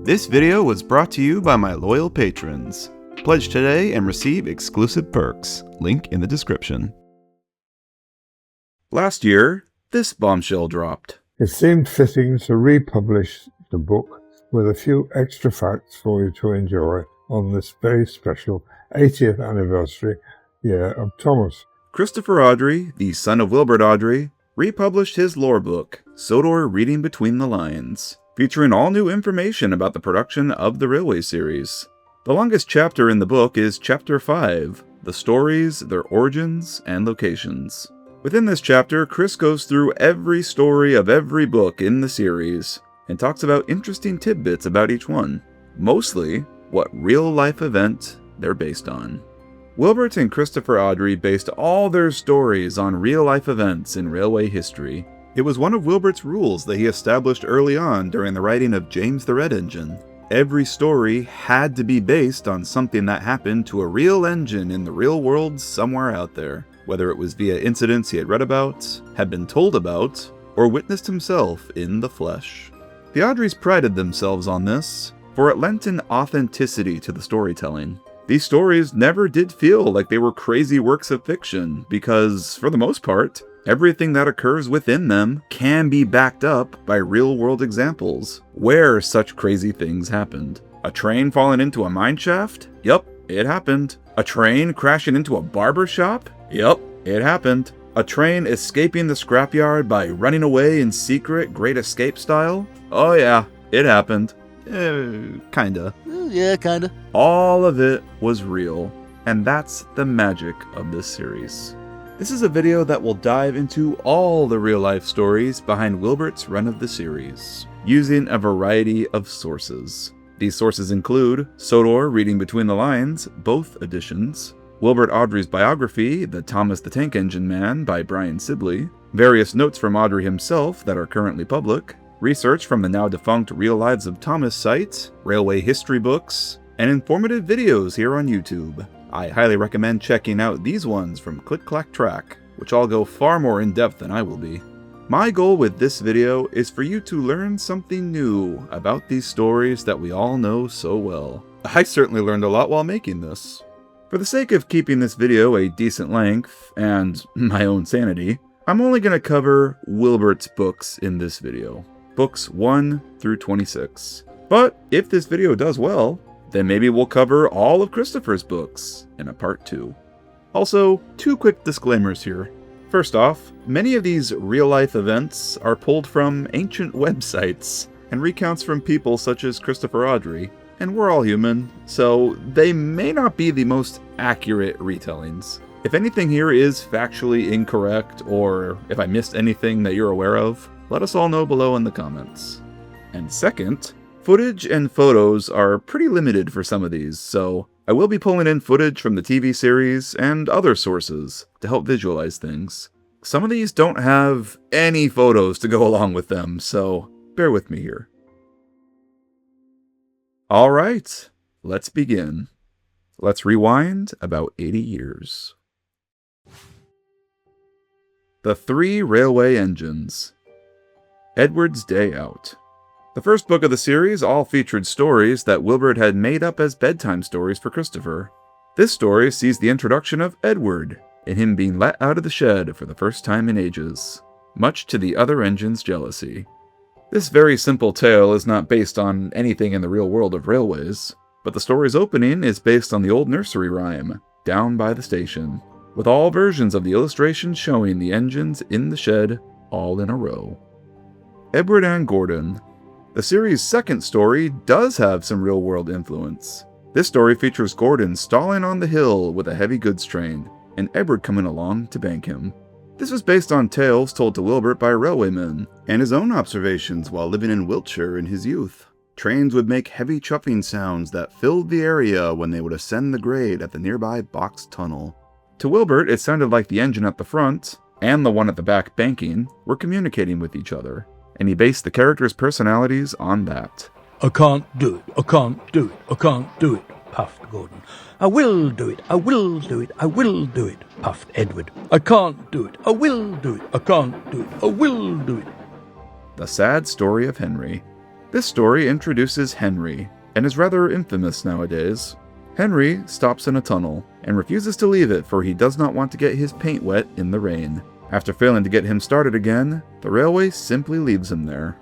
This video was brought to you by my loyal patrons. Pledge today and receive exclusive perks. Link in the description. Last year, this bombshell dropped. It seemed fitting to republish the book with a few extra facts for you to enjoy on this very special 80th anniversary year of Thomas. Christopher Awdry, the son of Wilbert Awdry, republished his lore book, Sodor Reading Between the Lines, featuring all new information about the production of the Railway series. The longest chapter in the book is Chapter 5, the stories, their origins, and locations. Within this chapter, Chris goes through every story of every book in the series, and talks about interesting tidbits about each one, mostly what real-life event they're based on. Wilbert and Christopher Awdry based all their stories on real-life events in railway history. It was one of Wilbert's rules that he established early on during the writing of James the Red Engine. Every story had to be based on something that happened to a real engine in the real world somewhere out there, whether it was via incidents he had read about, had been told about, or witnessed himself in the flesh. The Awdrys prided themselves on this, for it lent an authenticity to the storytelling. These stories never did feel like they were crazy works of fiction, because, for the most part, everything that occurs within them can be backed up by real-world examples where such crazy things happened. A train falling into a mine shaft? Yup, it happened. A train crashing into a barber shop? Yup, it happened. A train escaping the scrapyard by running away in secret Great Escape style? Oh yeah, it happened. Kinda. Yeah, kinda. All of it was real, and that's the magic of this series. This is a video that will dive into all the real-life stories behind Wilbert's run of the series, using a variety of sources. These sources include Sodor Reading Between the Lines, both editions, Wilbert Awdry's biography, The Thomas the Tank Engine Man by Brian Sibley, various notes from Awdry himself that are currently public, research from the now-defunct Real Lives of Thomas site, railway history books, and informative videos here on YouTube. I highly recommend checking out these ones from ClickClackTrack, which all go far more in-depth than I will be. My goal with this video is for you to learn something new about these stories that we all know so well. I certainly learned a lot while making this. For the sake of keeping this video a decent length, and my own sanity, I'm only going to cover Wilbert's books in this video. Books 1 through 26. But if this video does well, then maybe we'll cover all of Christopher's books in a part 2. Also, 2 quick disclaimers here. First off, many of these real-life events are pulled from ancient websites and recounts from people such as Christopher Awdry, and we're all human, so they may not be the most accurate retellings. If anything here is factually incorrect, or if I missed anything that you're aware of, let us all know below in the comments. And second, footage and photos are pretty limited for some of these, so I will be pulling in footage from the TV series and other sources to help visualize things. Some of these don't have any photos to go along with them, so bear with me here. Alright, let's begin. Let's rewind about 80 years. The 3 Railway Engines. Edward's Day Out. The first book of the series all featured stories that Wilbert had made up as bedtime stories for Christopher. This story sees the introduction of Edward, and him being let out of the shed for the first time in ages, much to the other engines' jealousy. This very simple tale is not based on anything in the real world of railways, but the story's opening is based on the old nursery rhyme, Down by the Station, with all versions of the illustrations showing the engines in the shed all in a row. Edward and Gordon. The series' second story does have some real-world influence. This story features Gordon stalling on the hill with a heavy goods train, and Edward coming along to bank him. This was based on tales told to Wilbert by railwaymen, and his own observations while living in Wiltshire in his youth. Trains would make heavy chuffing sounds that filled the area when they would ascend the grade at the nearby box tunnel. To Wilbert, it sounded like the engine at the front, and the one at the back banking, were communicating with each other, and he based the characters' personalities on that. I can't do it, I can't do it, I can't do it, puffed Gordon. I will do it, I will do it, I will do it, puffed Edward. I can't do it, I will do it, I can't do it, I will do it. The Sad Story of Henry. This story introduces Henry, and is rather infamous nowadays. Henry stops in a tunnel, and refuses to leave it for he does not want to get his paint wet in the rain. After failing to get him started again, the railway simply leaves him there.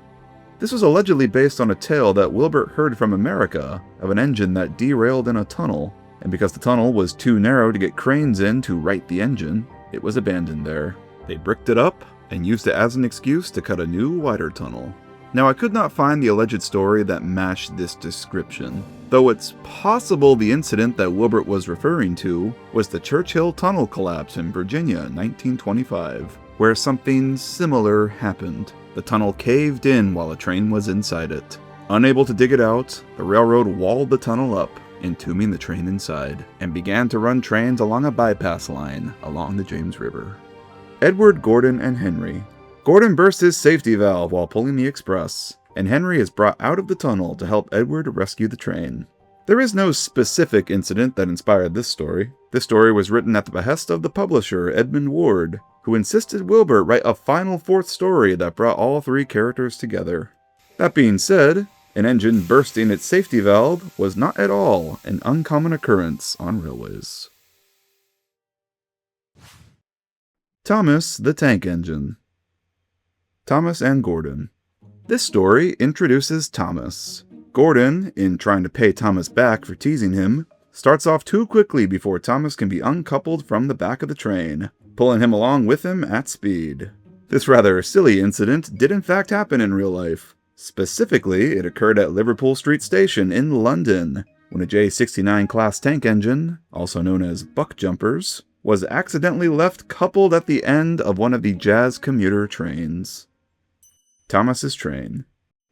This was allegedly based on a tale that Wilbert heard from America of an engine that derailed in a tunnel, and because the tunnel was too narrow to get cranes in to right the engine, it was abandoned there. They bricked it up and used it as an excuse to cut a new, wider tunnel. Now, I could not find the alleged story that matched this description, though it's possible the incident that Wilbert was referring to was the Churchill Tunnel collapse in Virginia in 1925, where something similar happened. The tunnel caved in while a train was inside it. Unable to dig it out, the railroad walled the tunnel up, entombing the train inside, and began to run trains along a bypass line along the James River. Edward, Gordon, and Henry. Gordon bursts his safety valve while pulling the express, and Henry is brought out of the tunnel to help Edward rescue the train. There is no specific incident that inspired this story. This story was written at the behest of the publisher, Edmund Ward, who insisted Wilbert write a final fourth story that brought all three characters together. That being said, an engine bursting its safety valve was not at all an uncommon occurrence on railways. Thomas the Tank Engine. Thomas and Gordon. This story introduces Thomas. Gordon, in trying to pay Thomas back for teasing him, starts off too quickly before Thomas can be uncoupled from the back of the train, pulling him along with him at speed. This rather silly incident did in fact happen in real life. Specifically, it occurred at Liverpool Street Station in London, when a J69 class tank engine, also known as buck jumpers, was accidentally left coupled at the end of one of the Jazz commuter trains. Thomas's train.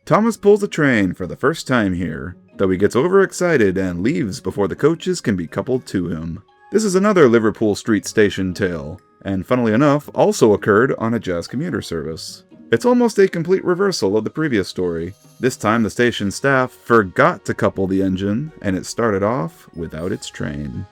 Thomas pulls the train for the first time here, though he gets overexcited and leaves before the coaches can be coupled to him. This is another Liverpool Street Station tale, and funnily enough, also occurred on a Jazz commuter service. It's almost a complete reversal of the previous story. This time the station staff forgot to couple the engine, and it started off without its train.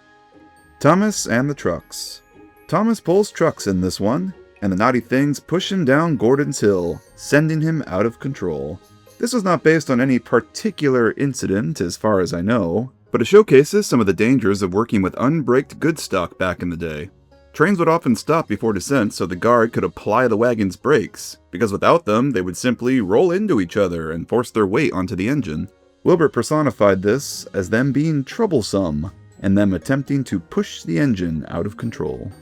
Thomas and the trucks. Thomas pulls trucks in this one, and the naughty things push him down Gordon's hill, sending him out of control. This was not based on any particular incident as far as I know, but it showcases some of the dangers of working with unbraked goods stock back in the day. Trains would often stop before descent so the guard could apply the wagon's brakes, because without them they would simply roll into each other and force their weight onto the engine. Wilbert personified this as them being troublesome, and them attempting to push the engine out of control.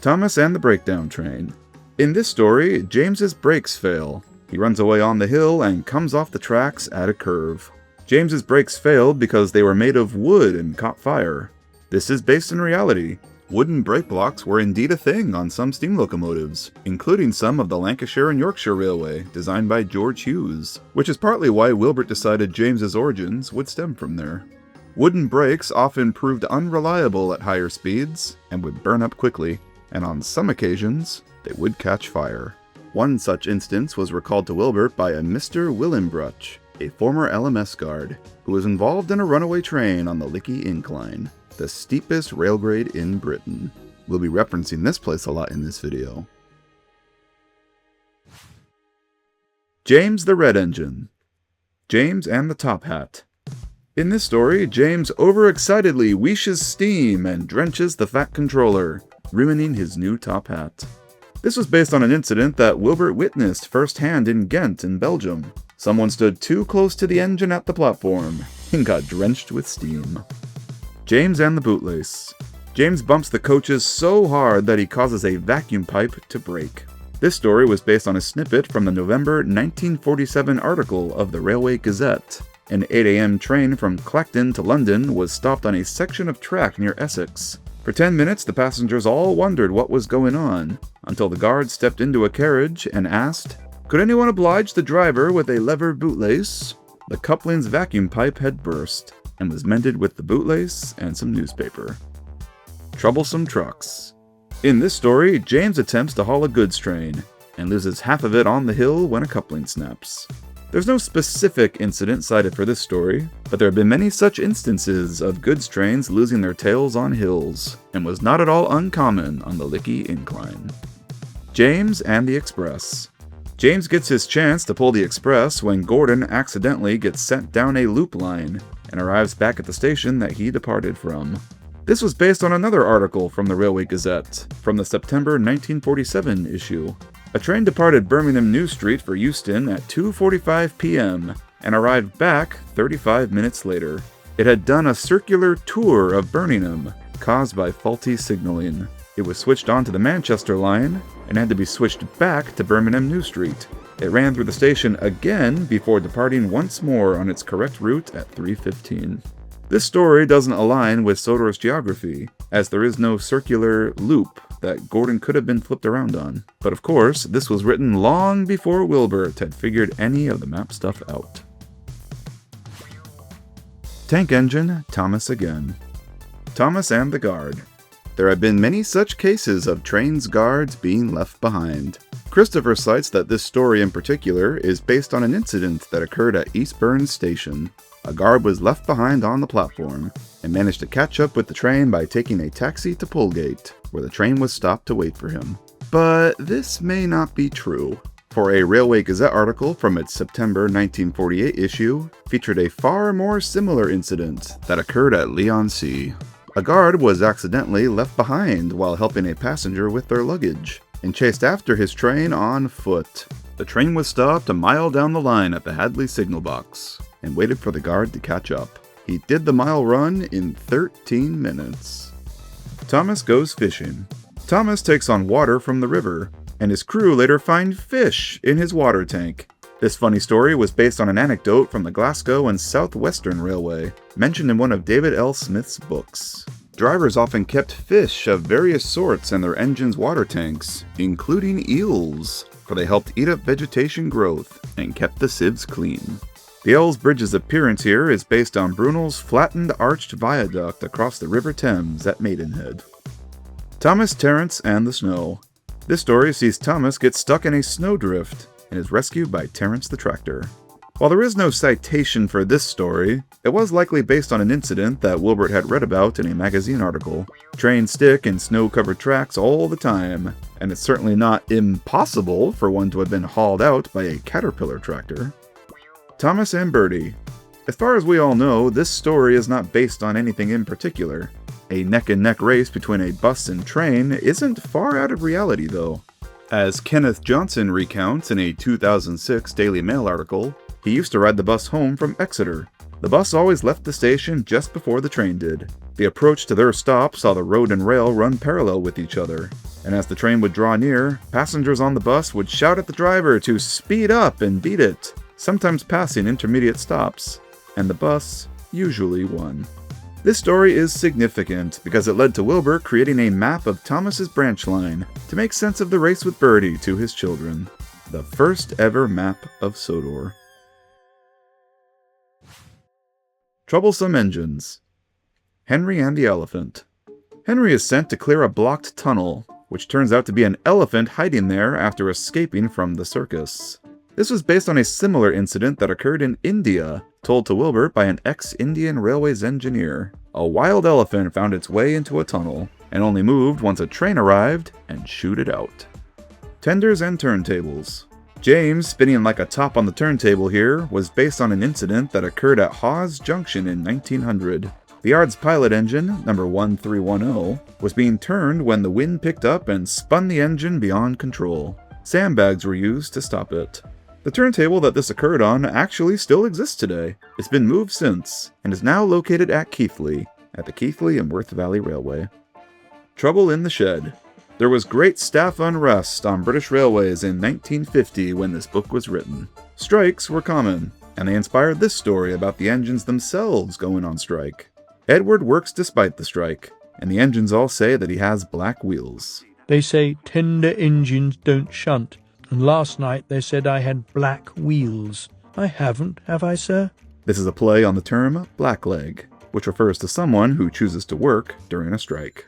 Thomas and the breakdown train. In this story, James's brakes fail. He runs away on the hill and comes off the tracks at a curve. James's brakes failed because they were made of wood and caught fire. This is based in reality. Wooden brake blocks were indeed a thing on some steam locomotives, including some of the Lancashire and Yorkshire Railway, designed by George Hughes, which is partly why Wilbert decided James's origins would stem from there. Wooden brakes often proved unreliable at higher speeds and would burn up quickly, and on some occasions, they would catch fire. One such instance was recalled to Wilbert by a Mr. Willenbruch, a former LMS guard, who was involved in a runaway train on the Lickey Incline, the steepest rail grade in Britain. We'll be referencing this place a lot in this video. James the Red Engine. James and the Top Hat. In this story, James overexcitedly wheeshes steam and drenches the Fat Controller, ruining his new top hat. This was based on an incident that Wilbert witnessed firsthand in Ghent in Belgium. Someone stood too close to the engine at the platform and got drenched with steam. James and the Bootlace. James bumps the coaches so hard that he causes a vacuum pipe to break. This story was based on a snippet from the November 1947 article of the Railway Gazette. An 8 a.m. train from Clacton to London was stopped on a section of track near Essex. For 10 minutes, the passengers all wondered what was going on, until the guard stepped into a carriage and asked, "Could anyone oblige the driver with a lever bootlace?" The coupling's vacuum pipe had burst, and was mended with the bootlace and some newspaper. Troublesome trucks. In this story, James attempts to haul a goods train, and loses half of it on the hill when a coupling snaps. There's no specific incident cited for this story, but there have been many such instances of goods trains losing their tails on hills, and was not at all uncommon on the Lickey Incline. James and the Express. James gets his chance to pull the express when Gordon accidentally gets sent down a loop line and arrives back at the station that he departed from. This was based on another article from the Railway Gazette, from the September 1947 issue. A train departed Birmingham New Street for Euston at 2:45 p.m. and arrived back 35 minutes later. It had done a circular tour of Birmingham, caused by faulty signaling. It was switched onto the Manchester line and had to be switched back to Birmingham New Street. It ran through the station again before departing once more on its correct route at 3:15. This story doesn't align with Sodor's geography, as there is no circular loop that Gordon could have been flipped around on. But of course, this was written long before Wilbert had figured any of the map stuff out. Tank Engine, Thomas again. Thomas and the Guard. There have been many such cases of trains' guards being left behind. Christopher cites that this story in particular is based on an incident that occurred at Eastbourne Station. A guard was left behind on the platform and managed to catch up with the train by taking a taxi to Polegate, where the train was stopped to wait for him. But this may not be true, for a Railway Gazette article from its September 1948 issue featured a far more similar incident that occurred at Leigh-on-Sea. A guard was accidentally left behind while helping a passenger with their luggage, and chased after his train on foot. The train was stopped a mile down the line at the Hadley signal box, and waited for the guard to catch up. He did the mile run in 13 minutes. Thomas goes fishing. Thomas takes on water from the river, and his crew later find fish in his water tank. This funny story was based on an anecdote from the Glasgow and South Western Railway, mentioned in one of David L. Smith's books. Drivers often kept fish of various sorts in their engines' water tanks, including eels, for they helped eat up vegetation growth and kept the sieves clean. The Ells Bridge's appearance here is based on Brunel's flattened arched viaduct across the River Thames at Maidenhead. Thomas, Terence, and the Snow. This story sees Thomas get stuck in a snowdrift and is rescued by Terence the tractor. While there is no citation for this story, it was likely based on an incident that Wilbert had read about in a magazine article. Trains stick in snow-covered tracks all the time, and it's certainly not impossible for one to have been hauled out by a Caterpillar tractor. Thomas and Bertie. As far as we all know, this story is not based on anything in particular. A neck-and-neck race between a bus and train isn't far out of reality, though. As Kenneth Johnson recounts in a 2006 Daily Mail article, he used to ride the bus home from Exeter. The bus always left the station just before the train did. The approach to their stop saw the road and rail run parallel with each other, and as the train would draw near, passengers on the bus would shout at the driver to speed up and beat it, sometimes passing intermediate stops, and the bus usually won. This story is significant because it led to Wilbur creating a map of Thomas's branch line to make sense of the race with Bertie to his children. The first ever map of Sodor. Troublesome Engines. Henry and the Elephant. Henry is sent to clear a blocked tunnel, which turns out to be an elephant hiding there after escaping from the circus. This was based on a similar incident that occurred in India, told to Wilbert by an ex-Indian Railways engineer. A wild elephant found its way into a tunnel, and only moved once a train arrived and shooed it out. Tenders and turntables. James spinning like a top on the turntable here was based on an incident that occurred at Hawes Junction in 1900. The yard's pilot engine, number 1310, was being turned when the wind picked up and spun the engine beyond control. Sandbags were used to stop it. The turntable that this occurred on actually still exists today. It's been moved since, and is now located at Keighley, at the Keighley and Worth Valley Railway. Trouble in the Shed. There was great staff unrest on British Railways in 1950 when this book was written. Strikes were common, and they inspired this story about the engines themselves going on strike. Edward works despite the strike, and the engines all say that he has black wheels. They say tender engines don't shunt, and last night they said I had black wheels. I haven't, have I, sir? This is a play on the term blackleg, which refers to someone who chooses to work during a strike.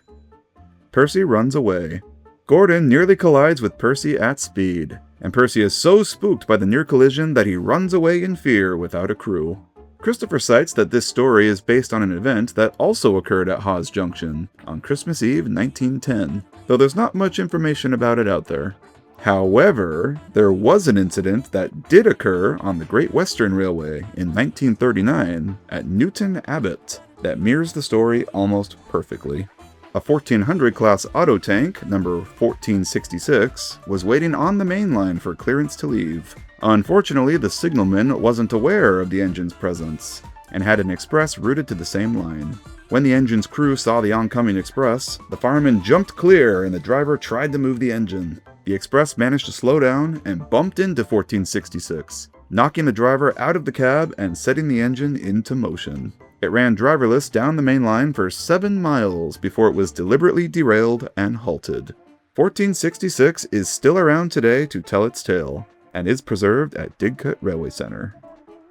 Percy runs away. Gordon nearly collides with Percy at speed, and Percy is so spooked by the near collision that he runs away in fear without a crew. Christopher cites that this story is based on an event that also occurred at Hawes Junction on Christmas Eve 1910, though there's not much information about it out there. However, there was an incident that did occur on the Great Western Railway in 1939 at Newton Abbot that mirrors the story almost perfectly. A 1400 class auto tank, number 1466, was waiting on the main line for clearance to leave. Unfortunately, the signalman wasn't aware of the engine's presence and had an express routed to the same line. When the engine's crew saw the oncoming express, the fireman jumped clear and the driver tried to move the engine. The express managed to slow down and bumped into 1466, knocking the driver out of the cab and setting the engine into motion. It ran driverless down the main line for 7 miles before it was deliberately derailed and halted. 1466 is still around today to tell its tale, and is preserved at Didcot Railway Centre.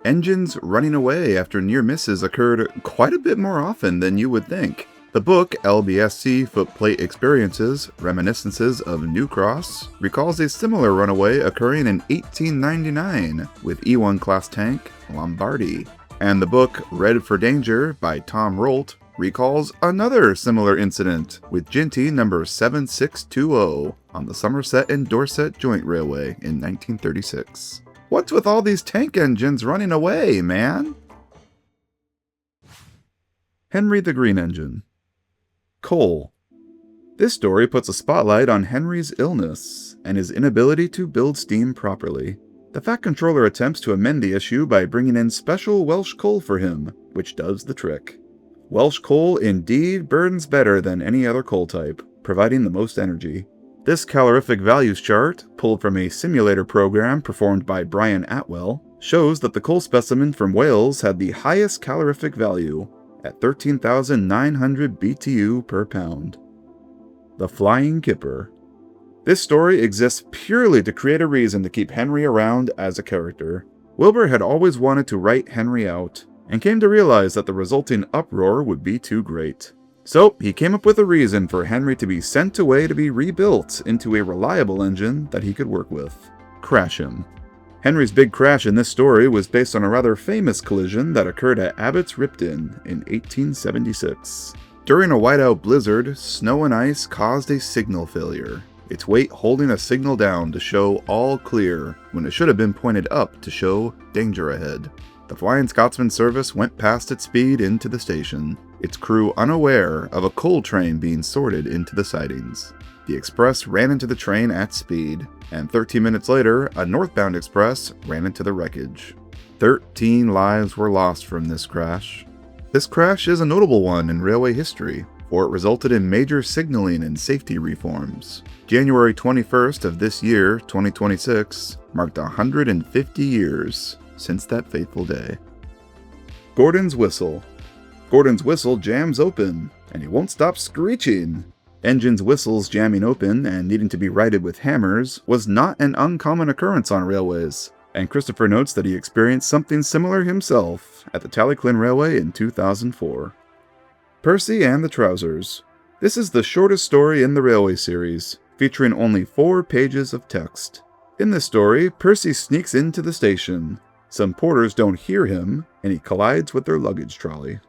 Engines running away after near misses occurred quite a bit more often than you would think. The book LBSC Footplate Experiences, Reminiscences of New Cross, recalls a similar runaway occurring in 1899 with E1 class tank Lombardy. And the book Red for Danger by Tom Rolt recalls another similar incident with Ginty number 7620 on the Somerset and Dorset Joint Railway in 1936. What's with all these tank engines running away, man? Henry the Green Engine. Coal. This story puts a spotlight on Henry's illness and his inability to build steam properly. The Fat Controller attempts to amend the issue by bringing in special Welsh coal for him, which does the trick. Welsh coal indeed burns better than any other coal type, providing the most energy. This calorific values chart, pulled from a simulator program performed by Brian Atwell, shows that the coal specimen from Wales had the highest calorific value, at 13,900 BTU per pound. The Flying Kipper. This story exists purely to create a reason to keep Henry around as a character. Wilbur had always wanted to write Henry out, and came to realize that the resulting uproar would be too great. So, he came up with a reason for Henry to be sent away to be rebuilt into a reliable engine that he could work with. Crash him. Henry's big crash in this story was based on a rather famous collision that occurred at Abbott's Ripton in 1876. During a whiteout blizzard, snow and ice caused a signal failure, its weight holding a signal down to show all clear when it should have been pointed up to show danger ahead. The Flying Scotsman service went past its speed into the station, its crew unaware of a coal train being sorted into the sidings. The express ran into the train at speed, and 13 minutes later, a northbound express ran into the wreckage. 13 lives were lost from this crash. This crash is a notable one in railway history, for it resulted in major signaling and safety reforms. January 21st of this year, 2026, marked 150 years since that fateful day. Gordon's Whistle. Gordon's whistle jams open, and he won't stop screeching. Engines' whistles jamming open and needing to be righted with hammers was not an uncommon occurrence on railways, and Christopher notes that he experienced something similar himself at the Talyllyn Railway in 2004. Percy and the Trousers. This is the shortest story in the Railway series, featuring only 4 pages of text. In this story, Percy sneaks into the station. Some porters don't hear him, and he collides with their luggage trolley.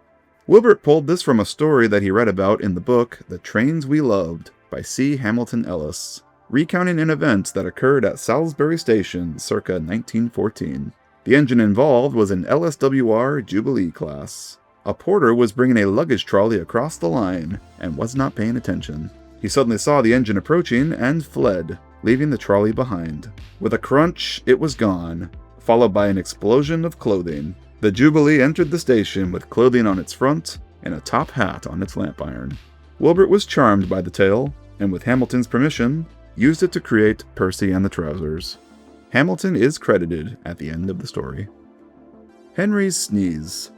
Wilbert pulled this from a story that he read about in the book The Trains We Loved by C. Hamilton Ellis, recounting an event that occurred at Salisbury Station circa 1914. The engine involved was an LSWR Jubilee class. A porter was bringing a luggage trolley across the line and was not paying attention. He suddenly saw the engine approaching and fled, leaving the trolley behind. With a crunch, it was gone, followed by an explosion of clothing. The Jubilee entered the station with clothing on its front and a top hat on its lamp iron. Wilbert was charmed by the tale, and with Hamilton's permission, used it to create Percy and the Trousers. Hamilton is credited at the end of the story. Henry's Sneeze.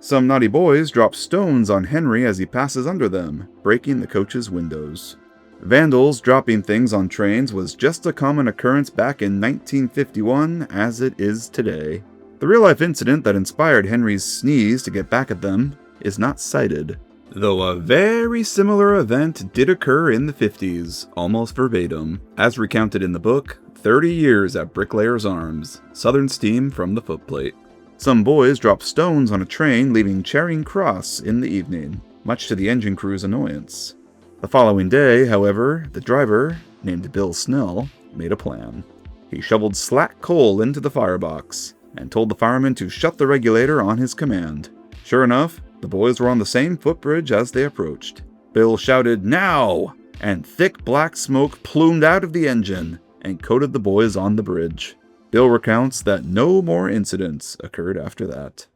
Some naughty boys drop stones on Henry as he passes under them, breaking the coach's windows. Vandals dropping things on trains was just a common occurrence back in 1951 as it is today. The real-life incident that inspired Henry's sneeze to get back at them is not cited, though a very similar event did occur in the 50s, almost verbatim, as recounted in the book 30 Years at Bricklayer's Arms, Southern Steam from the Footplate. Some boys dropped stones on a train leaving Charing Cross in the evening, much to the engine crew's annoyance. The following day, however, the driver, named Bill Snell, made a plan. He shoveled slack coal into the firebox and told the fireman to shut the regulator on his command. Sure enough, the boys were on the same footbridge as they approached. Bill shouted, "Now!" and thick black smoke plumed out of the engine and coated the boys on the bridge. Bill recounts that no more incidents occurred after that.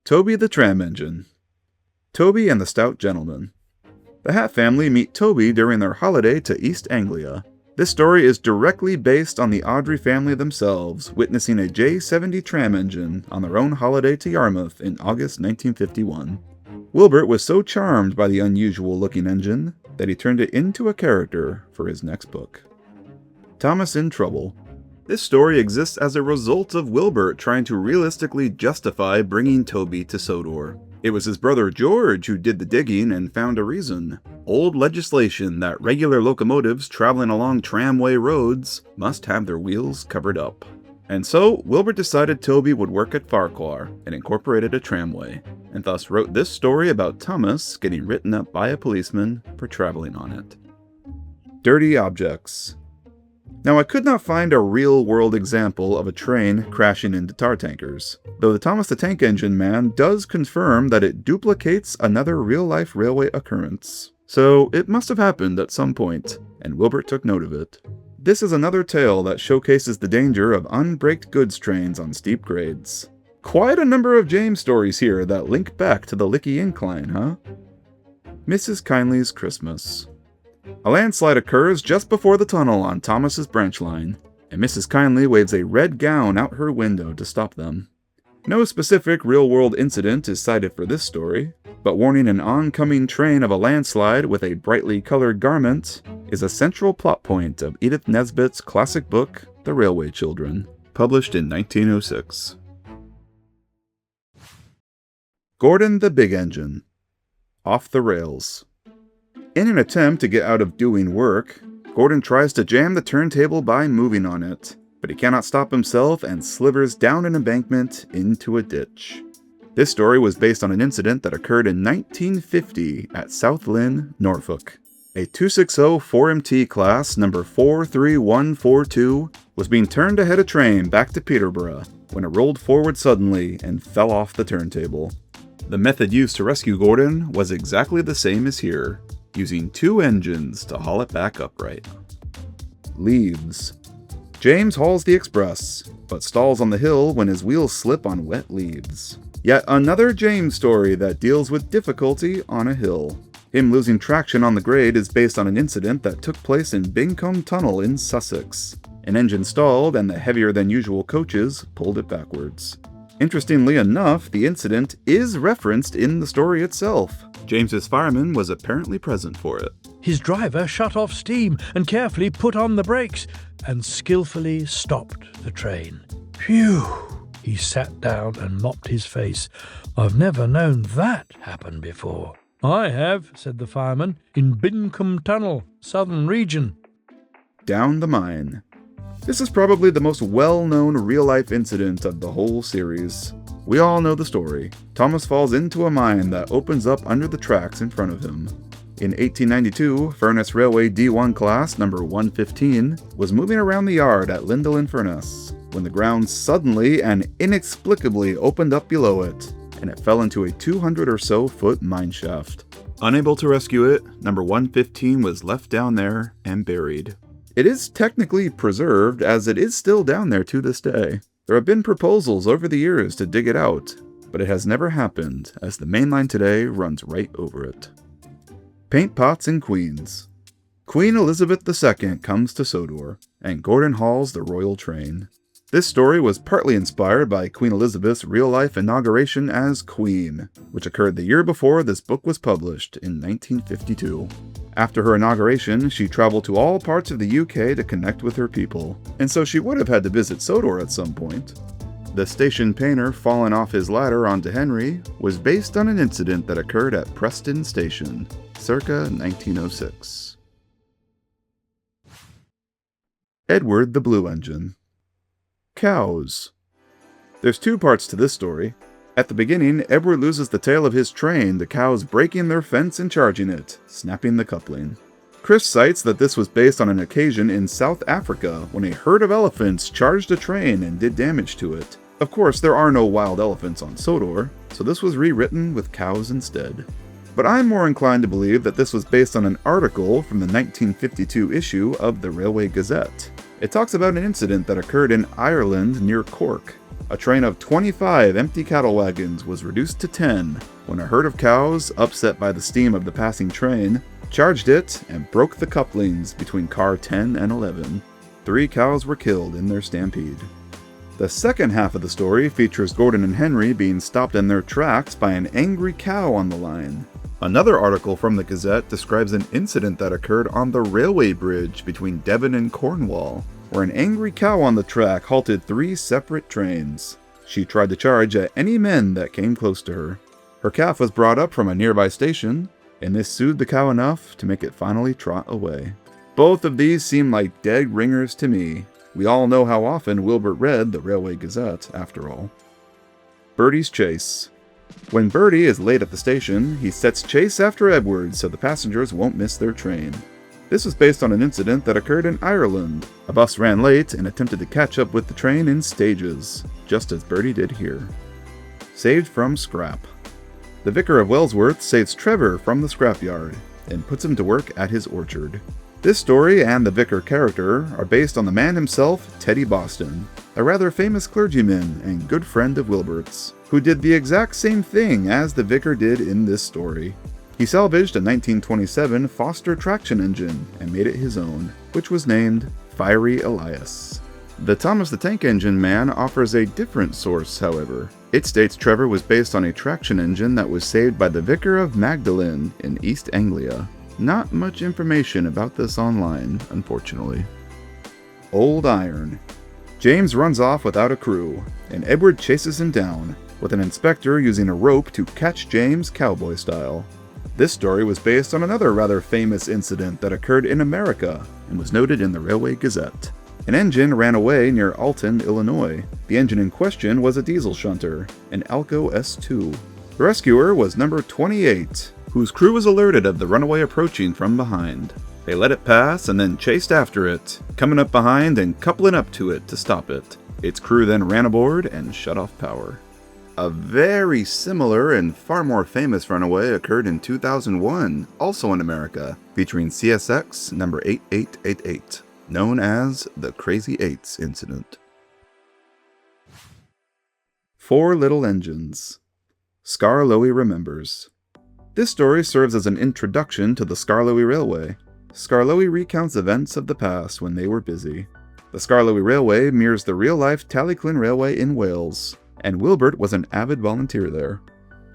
Toby the Tram Engine. Toby and the Stout Gentleman. The Hat family meet Toby during their holiday to East Anglia. This story is directly based on the Audrey family themselves, witnessing a J70 tram engine on their own holiday to Yarmouth in August 1951. Wilbert was so charmed by the unusual-looking engine that he turned it into a character for his next book. Thomas in Trouble. This story exists as a result of Wilbert trying to realistically justify bringing Toby to Sodor. It was his brother George who did the digging and found a reason. Old legislation that regular locomotives traveling along tramway roads must have their wheels covered up. And so, Wilbert decided Toby would work at Farquhar and incorporated a tramway, and thus wrote this story about Thomas getting written up by a policeman for traveling on it. Dirty Objects. Now, I could not find a real-world example of a train crashing into tar tankers, though the Thomas the Tank Engine man does confirm that it duplicates another real-life railway occurrence. So, it must have happened at some point, and Wilbert took note of it. This is another tale that showcases the danger of unbraked goods trains on steep grades. Quite a number of James stories here that link back to the Lickey Incline, huh? Mrs. Kindly's Christmas. A landslide occurs just before the tunnel on Thomas's branch line, and Mrs. Kindly waves a red gown out her window to stop them. No specific real-world incident is cited for this story, but warning an oncoming train of a landslide with a brightly colored garment is a central plot point of Edith Nesbit's classic book, The Railway Children, published in 1906. Gordon the Big Engine. Off the Rails. In an attempt to get out of doing work, Gordon tries to jam the turntable by moving on it, but he cannot stop himself and slivers down an embankment into a ditch. This story was based on an incident that occurred in 1950 at South Lynn, Norfolk. A 260 4MT class number 43142 was being turned ahead of train back to Peterborough when it rolled forward suddenly and fell off the turntable. The method used to rescue Gordon was exactly the same as here, using two engines to haul it back upright. Leaves. James hauls the express, but stalls on the hill when his wheels slip on wet leaves. Yet another James story that deals with difficulty on a hill. Him losing traction on the grade is based on an incident that took place in Bincombe Tunnel in Sussex. An engine stalled and the heavier-than-usual coaches pulled it backwards. Interestingly enough, the incident is referenced in the story itself. James's fireman was apparently present for it. His driver shut off steam and carefully put on the brakes and skillfully stopped the train. Phew! He sat down and mopped his face. I've never known that happen before. I have, said the fireman, in Bincombe Tunnel, southern region. Down the mine. This is probably the most well-known real-life incident of the whole series. We all know the story. Thomas falls into a mine that opens up under the tracks in front of him. In 1892, Furness Railway D1 class number 115 was moving around the yard at Lindell-in-Furness when the ground suddenly and inexplicably opened up below it, and it fell into a 200 or so foot mine shaft. Unable to rescue it, number 115 was left down there and buried. It is technically preserved, as it is still down there to this day. There have been proposals over the years to dig it out, but it has never happened, as the main line today runs right over it. Paint Pots and Queens. Queen Elizabeth II comes to Sodor, and Gordon hauls the royal train. This story was partly inspired by Queen Elizabeth's real-life inauguration as Queen, which occurred the year before this book was published in 1952. After her inauguration, she traveled to all parts of the UK to connect with her people, and so she would have had to visit Sodor at some point. The station painter falling off his ladder onto Henry was based on an incident that occurred at Preston Station, circa 1906. Edward the Blue Engine. Cows. There's two parts to this story. At the beginning, Edward loses the tail of his train, the cows breaking their fence and charging it, snapping the coupling. Chris cites that this was based on an occasion in South Africa when a herd of elephants charged a train and did damage to it. Of course, there are no wild elephants on Sodor, so this was rewritten with cows instead. But I'm more inclined to believe that this was based on an article from the 1952 issue of the Railway Gazette. It talks about an incident that occurred in Ireland near Cork. A train of 25 empty cattle wagons was reduced to 10 when a herd of cows, upset by the steam of the passing train, charged it and broke the couplings between car 10 and 11. 3 cows were killed in their stampede. The second half of the story features Gordon and Henry being stopped in their tracks by an angry cow on the line. Another article from the Gazette describes an incident that occurred on the railway bridge between Devon and Cornwall, where an angry cow on the track halted 3 separate trains. She tried to charge at any men that came close to her. Her calf was brought up from a nearby station, and this soothed the cow enough to make it finally trot away. Both of these seem like dead ringers to me. We all know how often Wilbert read the Railway Gazette, after all. Bertie's Chase. When Bertie is late at the station, he sets chase after Edward so the passengers won't miss their train. This was based on an incident that occurred in Ireland. A bus ran late and attempted to catch up with the train in stages, just as Bertie did here. Saved from scrap. The Vicar of Wellsworth saves Trevor from the scrapyard and puts him to work at his orchard. This story and the Vicar character are based on the man himself, Teddy Boston, a rather famous clergyman and good friend of Wilbert's, who did the exact same thing as the Vicar did in this story. He salvaged a 1927 Foster traction engine and made it his own, which was named Fiery Elias. The Thomas the Tank Engine man offers a different source, however. It states Trevor was based on a traction engine that was saved by the Vicar of Magdalen in East Anglia. Not much information about this online, unfortunately. Old Iron. James runs off without a crew, and Edward chases him down, with an inspector using a rope to catch James cowboy style. This story was based on another rather famous incident that occurred in America and was noted in the Railway Gazette. An engine ran away near Alton, Illinois. The engine in question was a diesel shunter, an Alco S2. The rescuer was number 28, whose crew was alerted of the runaway approaching from behind. They let it pass and then chased after it, coming up behind and coupling up to it to stop it. Its crew then ran aboard and shut off power. A very similar and far more famous runaway occurred in 2001, also in America, featuring CSX number 8888, known as the Crazy Eights Incident. 4 Little Engines. Skarloey Remembers. This story serves as an introduction to the Skarloey Railway. Skarloey recounts events of the past when they were busy. The Skarloey Railway mirrors the real-life Talyllyn Railway in Wales, and Wilbert was an avid volunteer there.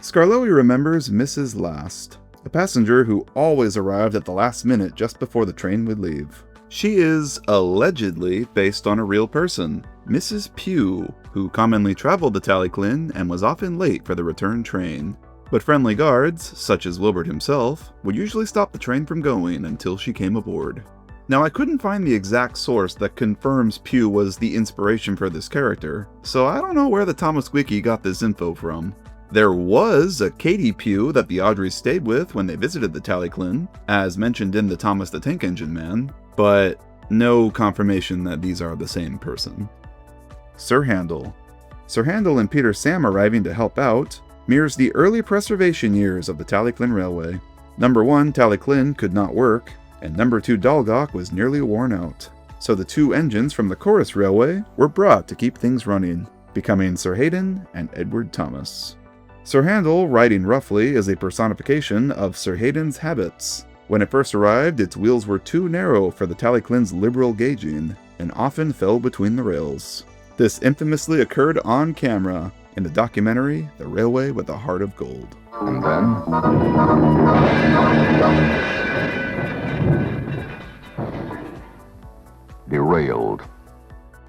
Skarloey remembers Mrs. Last, a passenger who always arrived at the last minute just before the train would leave. She is allegedly based on a real person, Mrs. Pugh, who commonly traveled to Talyllyn and was often late for the return train. But friendly guards, such as Wilbert himself, would usually stop the train from going until she came aboard. Now, I couldn't find the exact source that confirms Pugh was the inspiration for this character, so I don't know where the Thomas Wiki got this info from. There was a Katie Pugh that the Audreys stayed with when they visited the Talyllyn, as mentioned in the Thomas the Tank Engine man, but no confirmation that these are the same person. Sir Handel. Sir Handel and Peter Sam arriving to help out mirrors the early preservation years of the Talyllyn Railway. Number 1 Talyllyn could not work, and number 2 Dalgach was nearly worn out. So the 2 engines from the Chorus Railway were brought to keep things running, becoming Sir Hayden and Edward Thomas. Sir Handel, riding roughly, is a personification of Sir Hayden's habits. When it first arrived, its wheels were too narrow for the Talyllyn's liberal gauging, and often fell between the rails. This infamously occurred on camera in the documentary The Railway with a Heart of Gold. And then derailed.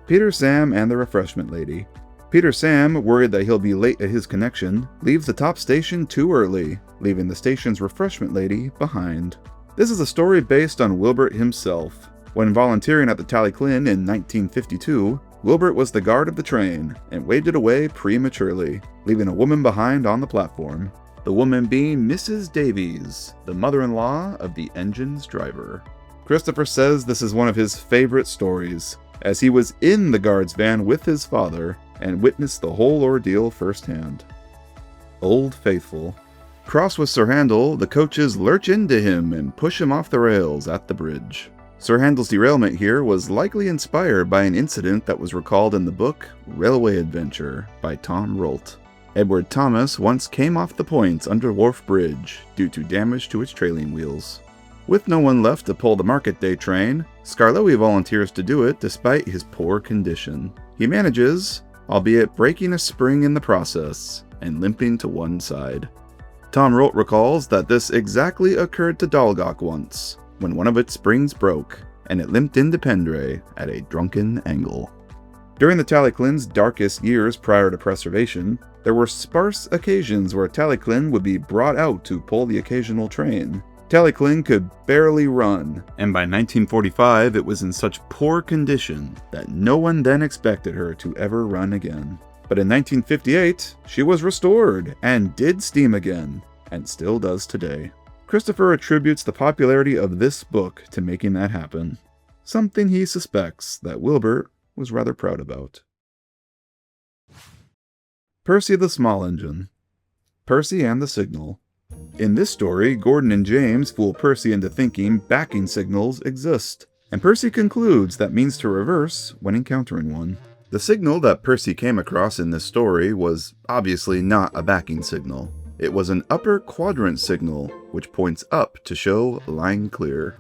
Peter Sam and the refreshment lady. Peter Sam, worried that he'll be late at his connection, leaves the top station too early, leaving the station's refreshment lady behind. This is a story based on Wilbert himself. When volunteering at the Talyllyn in 1952, Wilbert was the guard of the train and waved it away prematurely, leaving a woman behind on the platform. the woman being Mrs. Davies, the mother-in-law of the engine's driver. Christopher says this is one of his favorite stories, as he was in the guard's van with his father and witnessed the whole ordeal firsthand. Old Faithful. Cross with Sir Handel, the coaches lurch into him and push him off the rails at the bridge. Sir Handel's derailment here was likely inspired by an incident that was recalled in the book Railway Adventure by Tom Rolt. Edward Thomas once came off the points under Wharf Bridge due to damage to its trailing wheels. With no one left to pull the market day train, Skarloey volunteers to do it despite his poor condition. He manages, albeit breaking a spring in the process and limping to one side. Tom Rolt recalls that this exactly occurred to Dalgok once, when one of its springs broke, and it limped into Pendray at a drunken angle. During the Talyllyn's darkest years prior to preservation, there were sparse occasions where Talyllyn would be brought out to pull the occasional train. Talyllyn could barely run, and by 1945 it was in such poor condition that no one then expected her to ever run again. But in 1958, she was restored and did steam again, and still does today. Christopher attributes the popularity of this book to making that happen, something he suspects that Wilbert was rather proud about. Percy the Small Engine. Percy and the Signal. In this story, Gordon and James fool Percy into thinking backing signals exist, and Percy concludes that means to reverse when encountering one. The signal that Percy came across in this story was obviously not a backing signal. It was an upper quadrant signal, which points up to show line clear.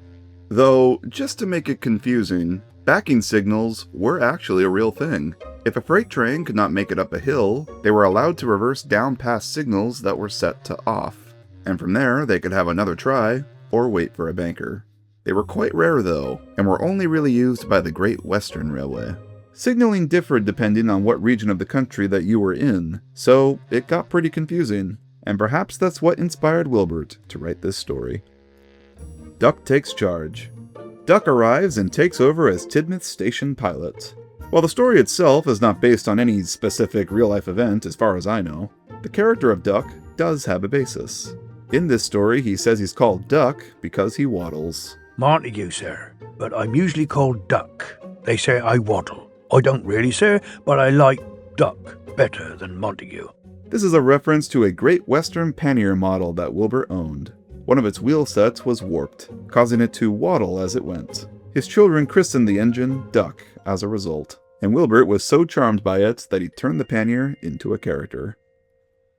Though, just to make it confusing, backing signals were actually a real thing. If a freight train could not make it up a hill, they were allowed to reverse down past signals that were set to off. And from there, they could have another try, or wait for a banker. They were quite rare though, and were only really used by the Great Western Railway. Signaling differed depending on what region of the country that you were in, so it got pretty confusing, and perhaps that's what inspired Wilbert to write this story. Duck takes charge. Duck arrives and takes over as Tidmouth station pilot. While the story itself is not based on any specific real-life event as far as I know, the character of Duck does have a basis. In this story, he says he's called Duck because he waddles. Montague, sir, but I'm usually called Duck. They say I waddle. I don't really, sir, but I like Duck better than Montague. This is a reference to a Great Western pannier model that Wilbert owned. One of its wheel sets was warped, causing it to waddle as it went. His children christened the engine Duck as a result, and Wilbert was so charmed by it that he turned the pannier into a character.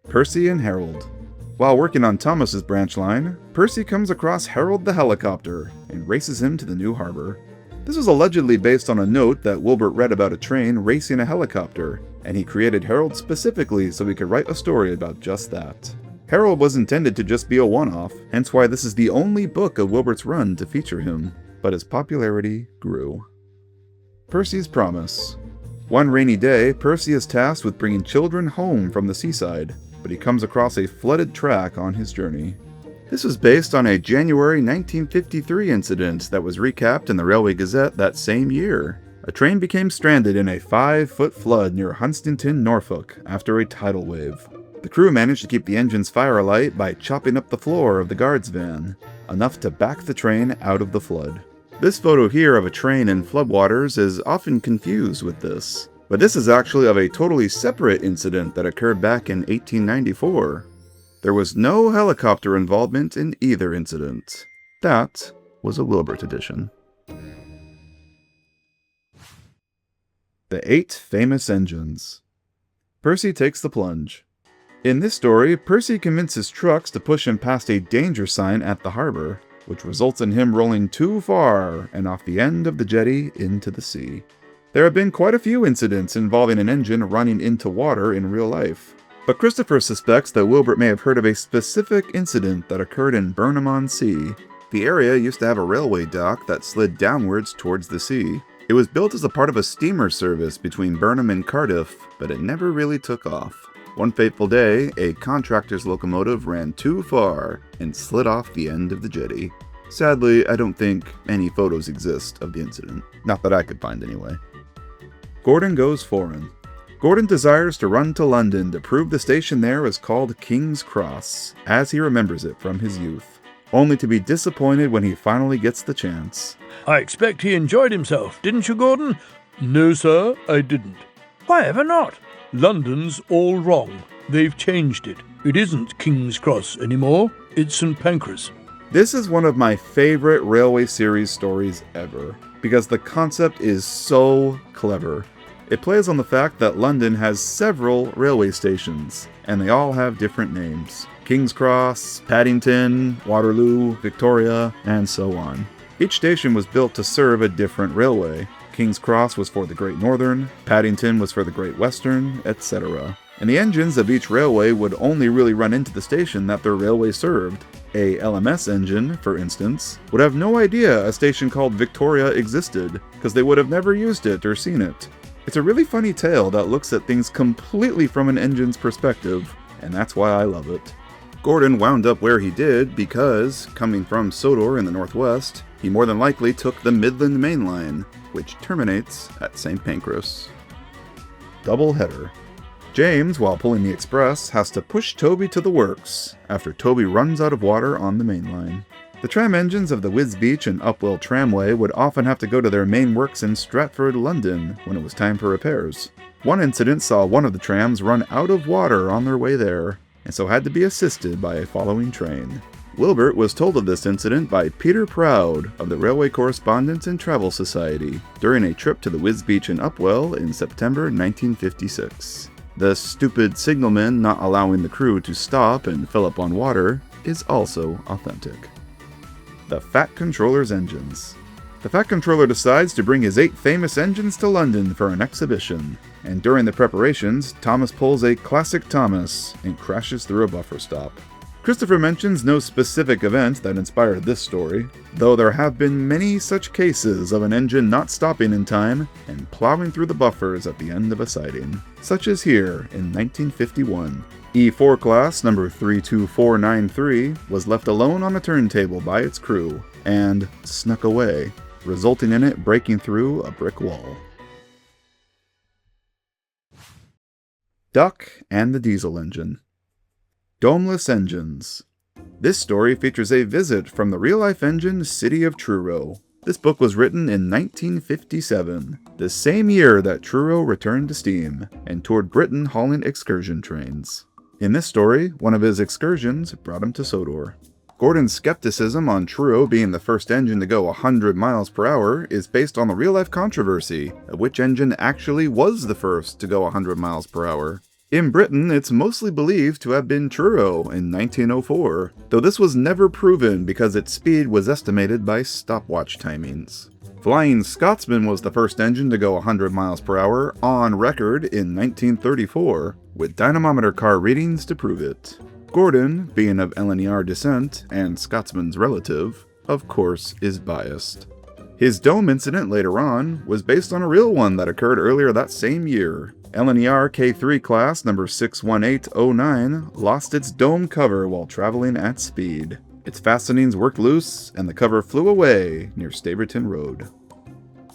Percy and Harold. While working on Thomas's branch line, Percy comes across Harold the helicopter and races him to the new harbor. This was allegedly based on a note that Wilbert read about a train racing a helicopter, and he created Harold specifically so he could write a story about just that. Harold was intended to just be a one-off, hence why this is the only book of Wilbert's run to feature him, but his popularity grew. Percy's Promise. One rainy day, Percy is tasked with bringing children home from the seaside, but he comes across a flooded track on his journey. This was based on a January 1953 incident that was recapped in the Railway Gazette that same year. A train became stranded in a 5-foot flood near Hunstanton, Norfolk, after a tidal wave. The crew managed to keep the engine's fire alight by chopping up the floor of the guard's van, enough to back the train out of the flood. This photo here of a train in floodwaters is often confused with this, but this is actually of a totally separate incident that occurred back in 1894. There was no helicopter involvement in either incident. That was a Wilbert edition. The 8 Famous Engines. Percy takes the plunge. In this story, Percy convinces trucks to push him past a danger sign at the harbor, which results in him rolling too far and off the end of the jetty into the sea. There have been quite a few incidents involving an engine running into water in real life, but Christopher suspects that Wilbert may have heard of a specific incident that occurred in Burnham-on-Sea. The area used to have a railway dock that slid downwards towards the sea. It was built as a part of a steamer service between Burnham and Cardiff, but it never really took off. One fateful day, a contractor's locomotive ran too far and slid off the end of the jetty. Sadly, I don't think any photos exist of the incident. Not that I could find anyway. Gordon Goes Foreign. Gordon desires to run to London to prove the station there is called King's Cross, as he remembers it from his youth, only to be disappointed when he finally gets the chance. I expect he enjoyed himself, didn't you, Gordon? No, sir, I didn't. Why ever not? London's all wrong. They've changed it. It isn't King's Cross anymore. It's St. Pancras. This is one of my favorite Railway series stories ever, because the concept is so clever. It plays on the fact that London has several railway stations, and they all have different names. King's Cross, Paddington, Waterloo, Victoria, and so on. Each station was built to serve a different railway. King's Cross was for the Great Northern, Paddington was for the Great Western, etc. And the engines of each railway would only really run into the station that their railway served. A LMS engine, for instance, would have no idea a station called Victoria existed, because they would have never used it or seen it. It's a really funny tale that looks at things completely from an engine's perspective, and that's why I love it. Gordon wound up where he did because, coming from Sodor in the northwest, he more than likely took the Midland Main Line, which terminates at St. Pancras. Double header. James, while pulling the express, has to push Toby to the works after Toby runs out of water on the main line. The tram engines of the Wisbech and Upwell Tramway would often have to go to their main works in Stratford, London, when it was time for repairs. One incident saw one of the trams run out of water on their way there, and so had to be assisted by a following train. Wilbert was told of this incident by Peter Proud of the Railway Correspondence and Travel Society during a trip to the Wisbech and Upwell in September 1956. The stupid signalman not allowing the crew to stop and fill up on water is also authentic. The Fat Controller's Engines. The Fat Controller decides to bring his 8 famous engines to London for an exhibition, and during the preparations, Thomas pulls a classic Thomas and crashes through a buffer stop. Christopher mentions no specific event that inspired this story, though there have been many such cases of an engine not stopping in time and plowing through the buffers at the end of a siding, such as here in 1951. E4 class number 32493 was left alone on a turntable by its crew and snuck away, resulting in it breaking through a brick wall. Duck and the Diesel Engine. Domeless Engines. This story features a visit from the real-life engine City of Truro. This book was written in 1957, the same year that Truro returned to steam and toured Britain hauling excursion trains. In this story, one of his excursions brought him to Sodor. Gordon's skepticism on Truro being the first engine to go 100 miles per hour is based on the real-life controversy of which engine actually was the first to go 100 miles per hour. In Britain, it's mostly believed to have been Truro in 1904, though this was never proven because its speed was estimated by stopwatch timings. Flying Scotsman was the first engine to go 100 miles per hour on record in 1934, with dynamometer car readings to prove it. Gordon, being of LNER descent and Scotsman's relative, of course is biased. His dome incident later on was based on a real one that occurred earlier that same year. LNER K3 class number 61809 lost its dome cover while traveling at speed. Its fastenings worked loose and the cover flew away near Staverton Road.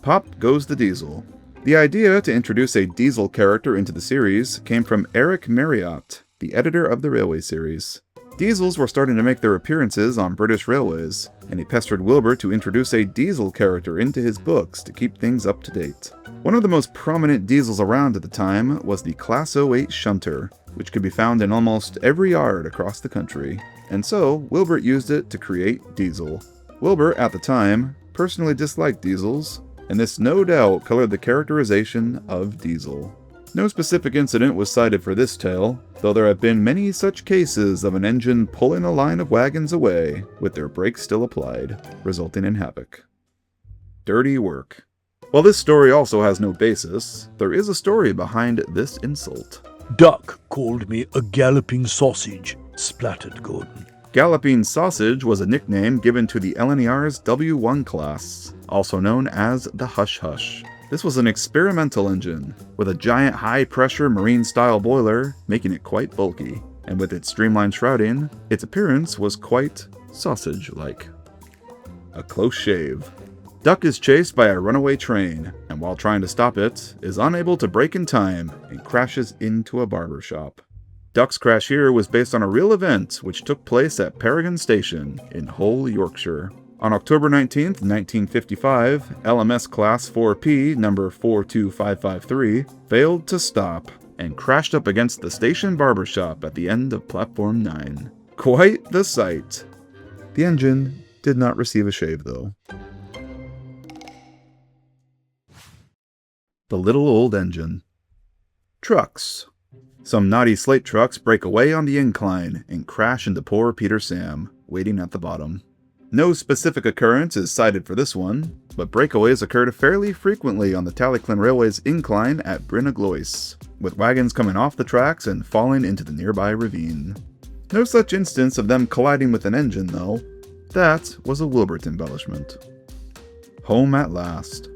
Pop goes the diesel. The idea to introduce a diesel character into the series came from Eric Marriott, the editor of the Railway series. Diesels were starting to make their appearances on British railways, and he pestered Wilbur to introduce a diesel character into his books to keep things up to date. One of the most prominent diesels around at the time was the Class 08 Shunter, which could be found in almost every yard across the country, and so Wilbur used it to create Diesel. Wilbur, at the time, personally disliked diesels, and this no doubt colored the characterization of Diesel. No specific incident was cited for this tale, though there have been many such cases of an engine pulling a line of wagons away with their brakes still applied, resulting in havoc. Dirty work. While this story also has no basis, there is a story behind this insult. Duck called me a galloping sausage, splattered Gordon. Galloping Sausage was a nickname given to the LNER's W1 class, also known as the Hush Hush. This was an experimental engine, with a giant high-pressure marine-style boiler, making it quite bulky, and with its streamlined shrouding, its appearance was quite sausage-like. A close shave. Duck is chased by a runaway train, and while trying to stop it, is unable to brake in time and crashes into a barber shop. Duck's crash here was based on a real event which took place at Paragon Station in Hull, Yorkshire. On October 19, 1955, LMS Class 4P number 42553 failed to stop and crashed up against the station barber shop at the end of Platform 9. Quite the sight. The engine did not receive a shave, though. The Little Old Engine. Trucks. Some naughty slate trucks break away on the incline and crash into poor Peter Sam, waiting at the bottom. No specific occurrence is cited for this one, but breakaways occurred fairly frequently on the Talyllyn Railway's incline at Bryn y Gloes, with wagons coming off the tracks and falling into the nearby ravine. No such instance of them colliding with an engine, though. That was a Wilbert embellishment. Home at last.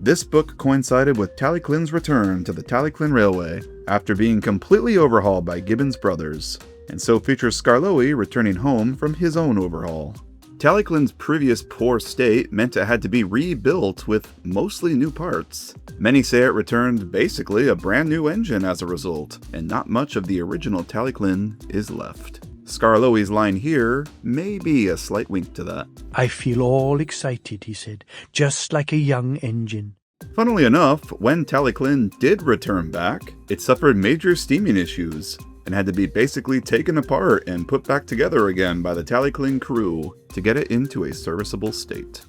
This book coincided with Talyllyn's return to the Talyllyn Railway after being completely overhauled by Gibbons Brothers, and so features Skarloey returning home from his own overhaul. Talyllyn's previous poor state meant it had to be rebuilt with mostly new parts. Many say it returned basically a brand new engine as a result, and not much of the original Talyllyn is left. Skarloey's line here may be a slight wink to that. I feel all excited, he said, just like a young engine. Funnily enough, when Talyllyn did return back, it suffered major steaming issues and had to be basically taken apart and put back together again by the Talyllyn crew to get it into a serviceable state.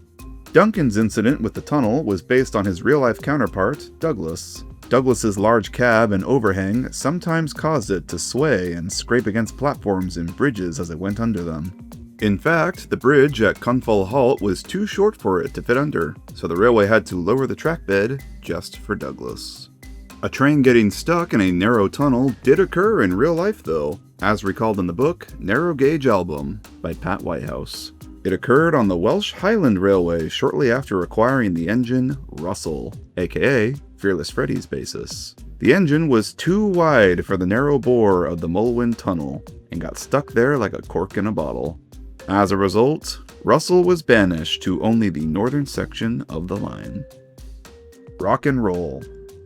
Duncan's incident with the tunnel was based on his real-life counterpart, Douglas. Douglas's large cab and overhang sometimes caused it to sway and scrape against platforms and bridges as it went under them. In fact, the bridge at Cunfull Halt was too short for it to fit under, so the railway had to lower the track bed just for Douglas. A train getting stuck in a narrow tunnel did occur in real life though, as recalled in the book Narrow Gauge Album by Pat Whitehouse. It occurred on the Welsh Highland Railway shortly after acquiring the engine Russell, aka Fearless Freddy's basis. The engine was too wide for the narrow bore of the Mulwyn Tunnel and got stuck there like a cork in a bottle. As a result, Russell was banished to only the northern section of the line. Rock and roll.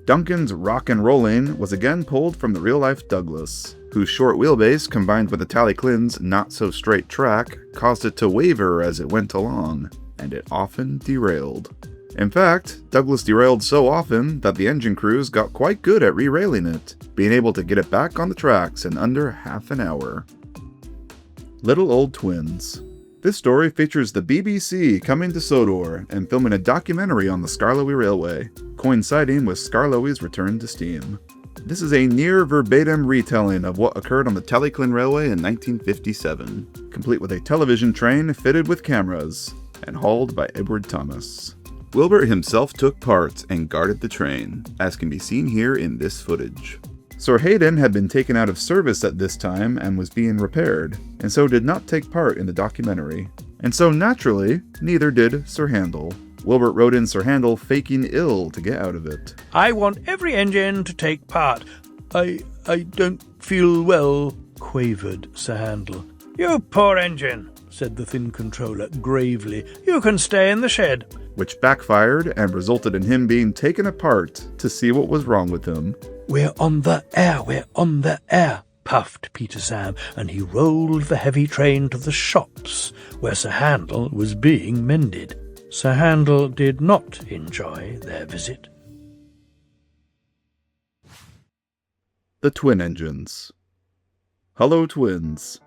Duncan's rock and rolling was again pulled from the real-life Douglas, whose short wheelbase combined with the Talyllyn's not-so-straight track caused it to waver as it went along, and it often derailed. In fact, Douglas derailed so often that the engine crews got quite good at re-railing it, being able to get it back on the tracks in under half an hour. Little Old Twins. This story features the BBC coming to Sodor and filming a documentary on the Skarloey Railway, coinciding with Skarloey's return to steam. This is a near verbatim retelling of what occurred on the Talyllyn Railway in 1957, complete with a television train fitted with cameras and hauled by Edward Thomas. Wilbert himself took part and guarded the train, as can be seen here in this footage. Sir Hayden had been taken out of service at this time and was being repaired, and so did not take part in the documentary. And so naturally, neither did Sir Handel. Wilbert wrote in Sir Handel faking ill to get out of it. I want every engine to take part. I don't feel well, quavered Sir Handel. You poor engine, said the thin controller gravely. You can stay in the shed. Which backfired and resulted in him being taken apart to see what was wrong with him. We're on the air, puffed Peter Sam, and he rolled the heavy train to the shops where Sir Handel was being mended. Sir Handel did not enjoy their visit. The Twin Engines. Hello, twins.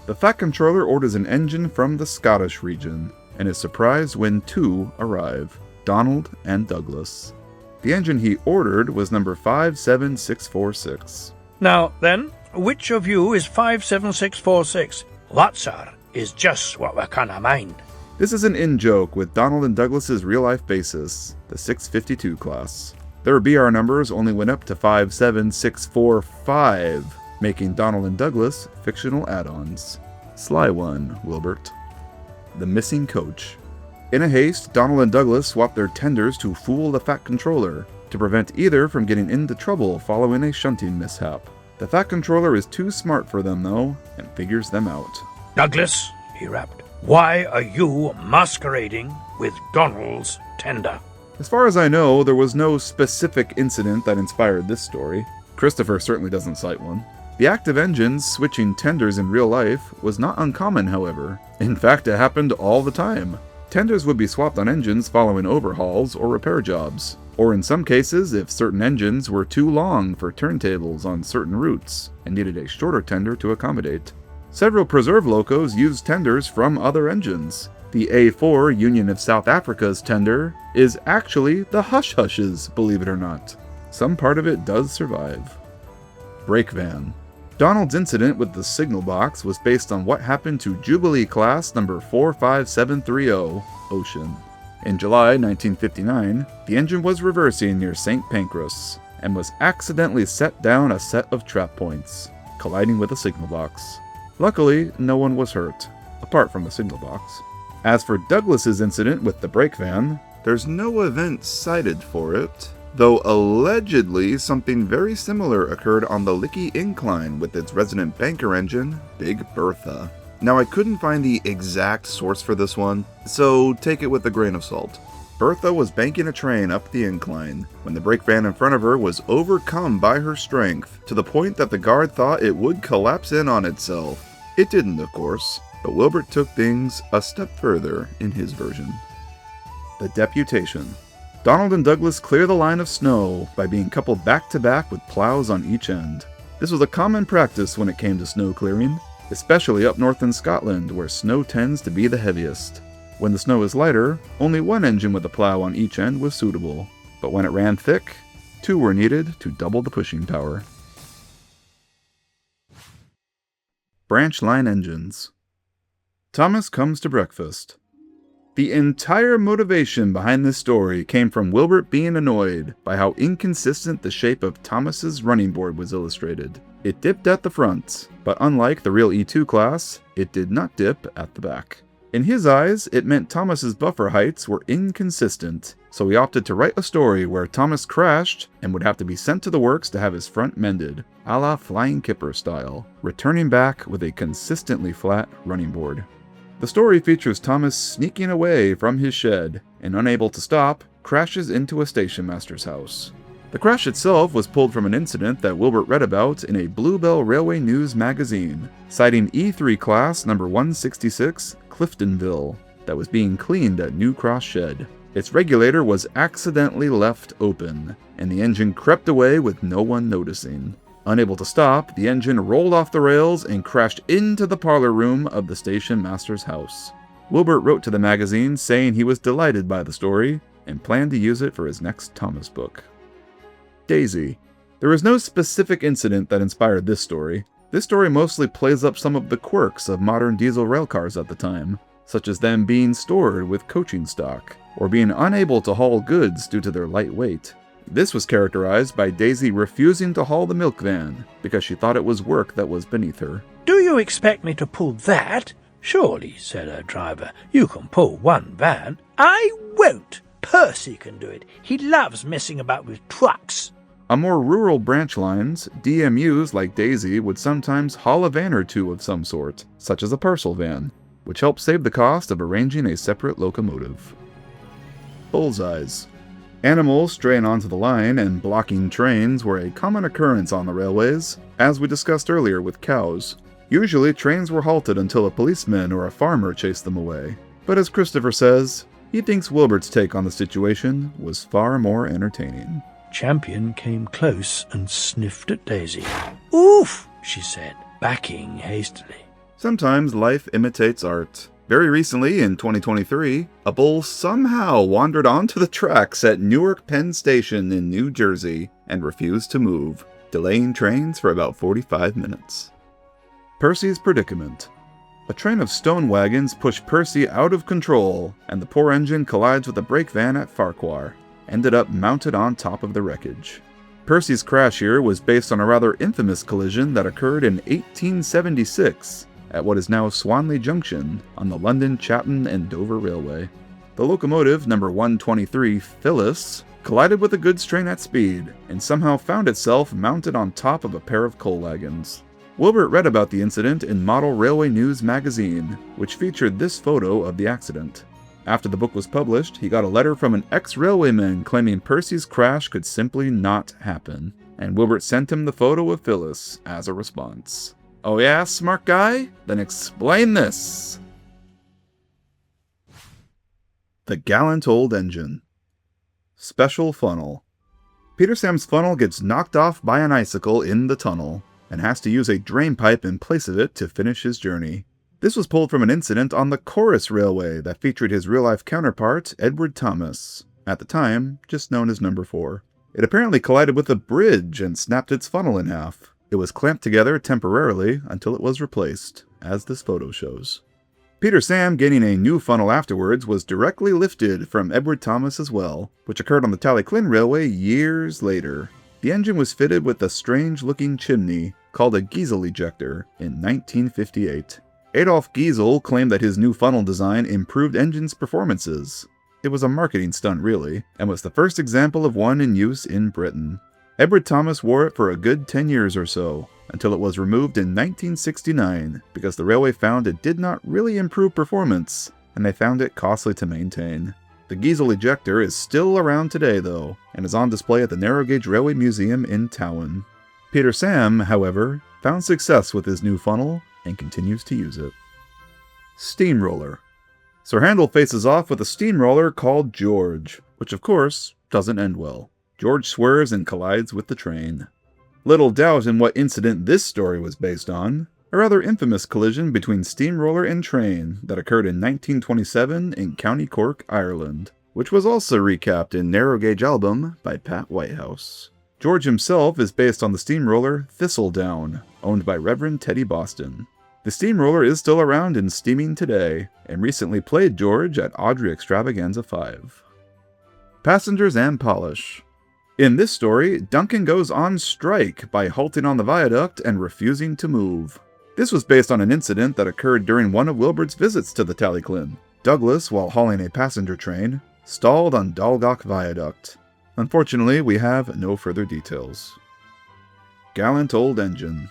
The Fat Controller orders an engine from the Scottish region, and is surprised when two arrive, Donald and Douglas. The engine he ordered was number 57646. Now, then, which of you is 57646? That, sir, is just what we're kind of mind. This is an in-joke with Donald and Douglas's real-life basis, the 652 class. Their BR numbers only went up to 57645, making Donald and Douglas fictional add-ons. Sly one, Wilbert. The Missing Coach. In a haste, Donald and Douglas swap their tenders to fool the Fat Controller, to prevent either from getting into trouble following a shunting mishap. The Fat Controller is too smart for them, though, and figures them out. Douglas, he rapped, why are you masquerading with Donald's tender. As far as I know, there was no specific incident that inspired this story. Christopher certainly doesn't cite one. The act of engines switching tenders in real life was not uncommon, however. In fact, it happened all the time. Tenders would be swapped on engines following overhauls or repair jobs, or in some cases if certain engines were too long for turntables on certain routes and needed a shorter tender to accommodate. Several preserve locos used tenders from other engines. The A4 Union of South Africa's tender is actually the Hush Hushes, believe it or not. Some part of it does survive. Brake van. Donald's incident with the signal box was based on what happened to Jubilee class number 45730, Ocean. In July 1959, the engine was reversing near St. Pancras and was accidentally set down a set of trap points, colliding with a signal box. Luckily, no one was hurt, apart from the signal box. As for Douglas's incident with the brake van, there's no event cited for it, though allegedly something very similar occurred on the Lickey Incline with its resident banker engine, Big Bertha. Now I couldn't find the exact source for this one, so take it with a grain of salt. Bertha was banking a train up the incline when the brake van in front of her was overcome by her strength to the point that the guard thought it would collapse in on itself. It didn't, of course, but Wilbert took things a step further in his version. The Deputation. Donald and Douglas clear the line of snow by being coupled back to back with plows on each end. This was a common practice when it came to snow clearing, especially up north in Scotland where snow tends to be the heaviest. When the snow is lighter, only one engine with a plow on each end was suitable, but when it ran thick, two were needed to double the pushing power. Branch line engines. Thomas comes to breakfast. The entire motivation behind this story came from Wilbert being annoyed by how inconsistent the shape of Thomas's running board was illustrated. It dipped at the front, but unlike the real E2 class, it did not dip at the back. In his eyes, it meant Thomas's buffer heights were inconsistent, so he opted to write a story where Thomas crashed and would have to be sent to the works to have his front mended, a la Flying Kipper style, returning back with a consistently flat running board. The story features Thomas sneaking away from his shed and, unable to stop, crashes into a station master's house. The crash itself was pulled from an incident that Wilbert read about in a Bluebell Railway News magazine, citing E3 class number 166, Cliftonville, that was being cleaned at New Cross Shed. Its regulator was accidentally left open, and the engine crept away with no one noticing. Unable to stop, the engine rolled off the rails and crashed into the parlor room of the station master's house. Wilbert wrote to the magazine saying he was delighted by the story and planned to use it for his next Thomas book. Daisy. There is no specific incident that inspired this story. This story mostly plays up some of the quirks of modern diesel railcars at the time, such as them being stored with coaching stock, or being unable to haul goods due to their light weight. This was characterized by Daisy refusing to haul the milk van because she thought it was work that was beneath her. "Do you expect me to pull that? Surely," said her driver, "you can pull one van." "I won't. Percy can do it. He loves messing about with trucks." On more rural branch lines, DMUs like Daisy would sometimes haul a van or two of some sort, such as a parcel van, which helped save the cost of arranging a separate locomotive. Bullseyes. Animals straying onto the line and blocking trains were a common occurrence on the railways, as we discussed earlier with cows. Usually trains were halted until a policeman or a farmer chased them away, but as Christopher says, he thinks Wilbert's take on the situation was far more entertaining. Champion came close and sniffed at Daisy. "Oof," she said, backing hastily. Sometimes life imitates art. Very recently, in 2023, a bull somehow wandered onto the tracks at Newark Penn Station in New Jersey and refused to move, delaying trains for about 45 minutes. Percy's predicament. A train of stone wagons pushed Percy out of control, and the poor engine collides with a brake van at Farquhar, ended up mounted on top of the wreckage. Percy's crash here was based on a rather infamous collision that occurred in 1876 at what is now Swanley Junction on the London, Chatham and Dover Railway. The locomotive, number 123 Phyllis, collided with a goods train at speed and somehow found itself mounted on top of a pair of coal wagons. Wilbert read about the incident in Model Railway News magazine, which featured this photo of the accident. After the book was published, he got a letter from an ex-railwayman claiming Percy's crash could simply not happen, and Wilbert sent him the photo of Phyllis as a response. Oh yeah, smart guy? Then explain this! The Gallant Old Engine. Special funnel. Peter Sam's funnel gets knocked off by an icicle in the tunnel, and has to use a drain pipe in place of it to finish his journey. This was pulled from an incident on the Corus Railway that featured his real-life counterpart, Edward Thomas, at the time just known as Number 4. It apparently collided with a bridge and snapped its funnel in half. It was clamped together temporarily until it was replaced, as this photo shows. Peter Sam gaining a new funnel afterwards was directly lifted from Edward Thomas as well, which occurred on the Talyllyn Railway years later. The engine was fitted with a strange-looking chimney called a Giesel ejector in 1958. Adolf Giesel claimed that his new funnel design improved engine's performances. It was a marketing stunt really, and was the first example of one in use in Britain. Edward Thomas wore it for a good 10 years or so, until it was removed in 1969 because the railway found it did not really improve performance, and they found it costly to maintain. The Giesel ejector is still around today though, and is on display at the Narrow Gauge Railway Museum in Talyllyn. Peter Sam, however, found success with his new funnel and continues to use it. Steamroller. Sir Handel faces off with a steamroller called George, which of course doesn't end well. George swerves and collides with the train. Little doubt in what incident this story was based on, a rather infamous collision between steamroller and train that occurred in 1927 in County Cork, Ireland, which was also recapped in Narrow Gauge Album by Pat Whitehouse. George himself is based on the steamroller Thistledown, owned by Reverend Teddy Boston. The steamroller is still around and steaming today, and recently played George at Audrey Extravaganza 5. Passengers and polish. In this story, Duncan goes on strike by halting on the viaduct and refusing to move. This was based on an incident that occurred during one of Wilbert's visits to the Talyllyn. Douglas, while hauling a passenger train, stalled on Dalgach Viaduct. Unfortunately, we have no further details. Gallant Old Engine.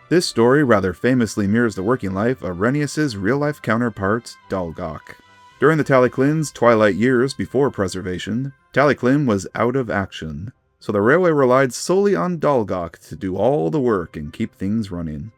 This story rather famously mirrors the working life of Rennius's real-life counterpart, Dalgach. During the Talyllyn's twilight years before preservation, Talyllyn was out of action, so the railway relied solely on Dalgach to do all the work and keep things running.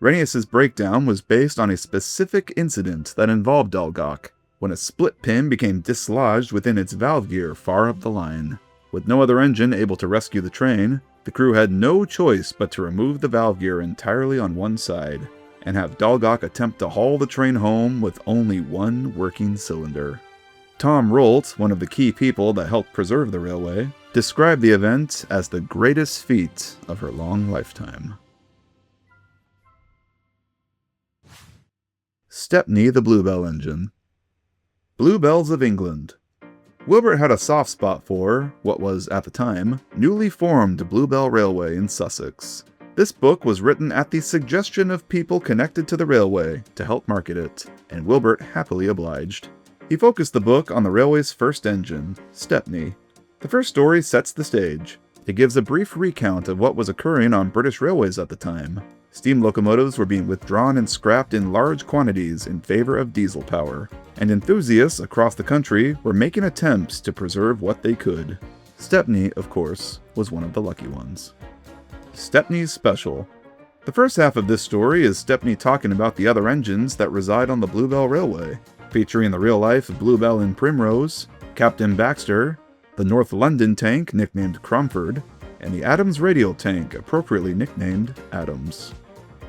Rennius's breakdown was based on a specific incident that involved Dalgach, when a split pin became dislodged within its valve gear far up the line. With no other engine able to rescue the train, the crew had no choice but to remove the valve gear entirely on one side, and have Dalgach attempt to haul the train home with only one working cylinder. Tom Rolt, one of the key people that helped preserve the railway, described the event as the greatest feat of her long lifetime. Stepney the Bluebell Engine. Bluebells of England. Wilbert had a soft spot for, what was, at the time, newly formed Bluebell Railway in Sussex. This book was written at the suggestion of people connected to the railway to help market it, and Wilbert happily obliged. He focused the book on the railway's first engine, Stepney. The first story sets the stage. It gives a brief recount of what was occurring on British railways at the time. Steam locomotives were being withdrawn and scrapped in large quantities in favor of diesel power, and enthusiasts across the country were making attempts to preserve what they could. Stepney, of course, was one of the lucky ones. Stepney's Special. The first half of this story is Stepney talking about the other engines that reside on the Bluebell Railway, featuring the real-life Bluebell and Primrose, Captain Baxter, the North London tank nicknamed Cromford, and the Adams radial tank appropriately nicknamed Adams.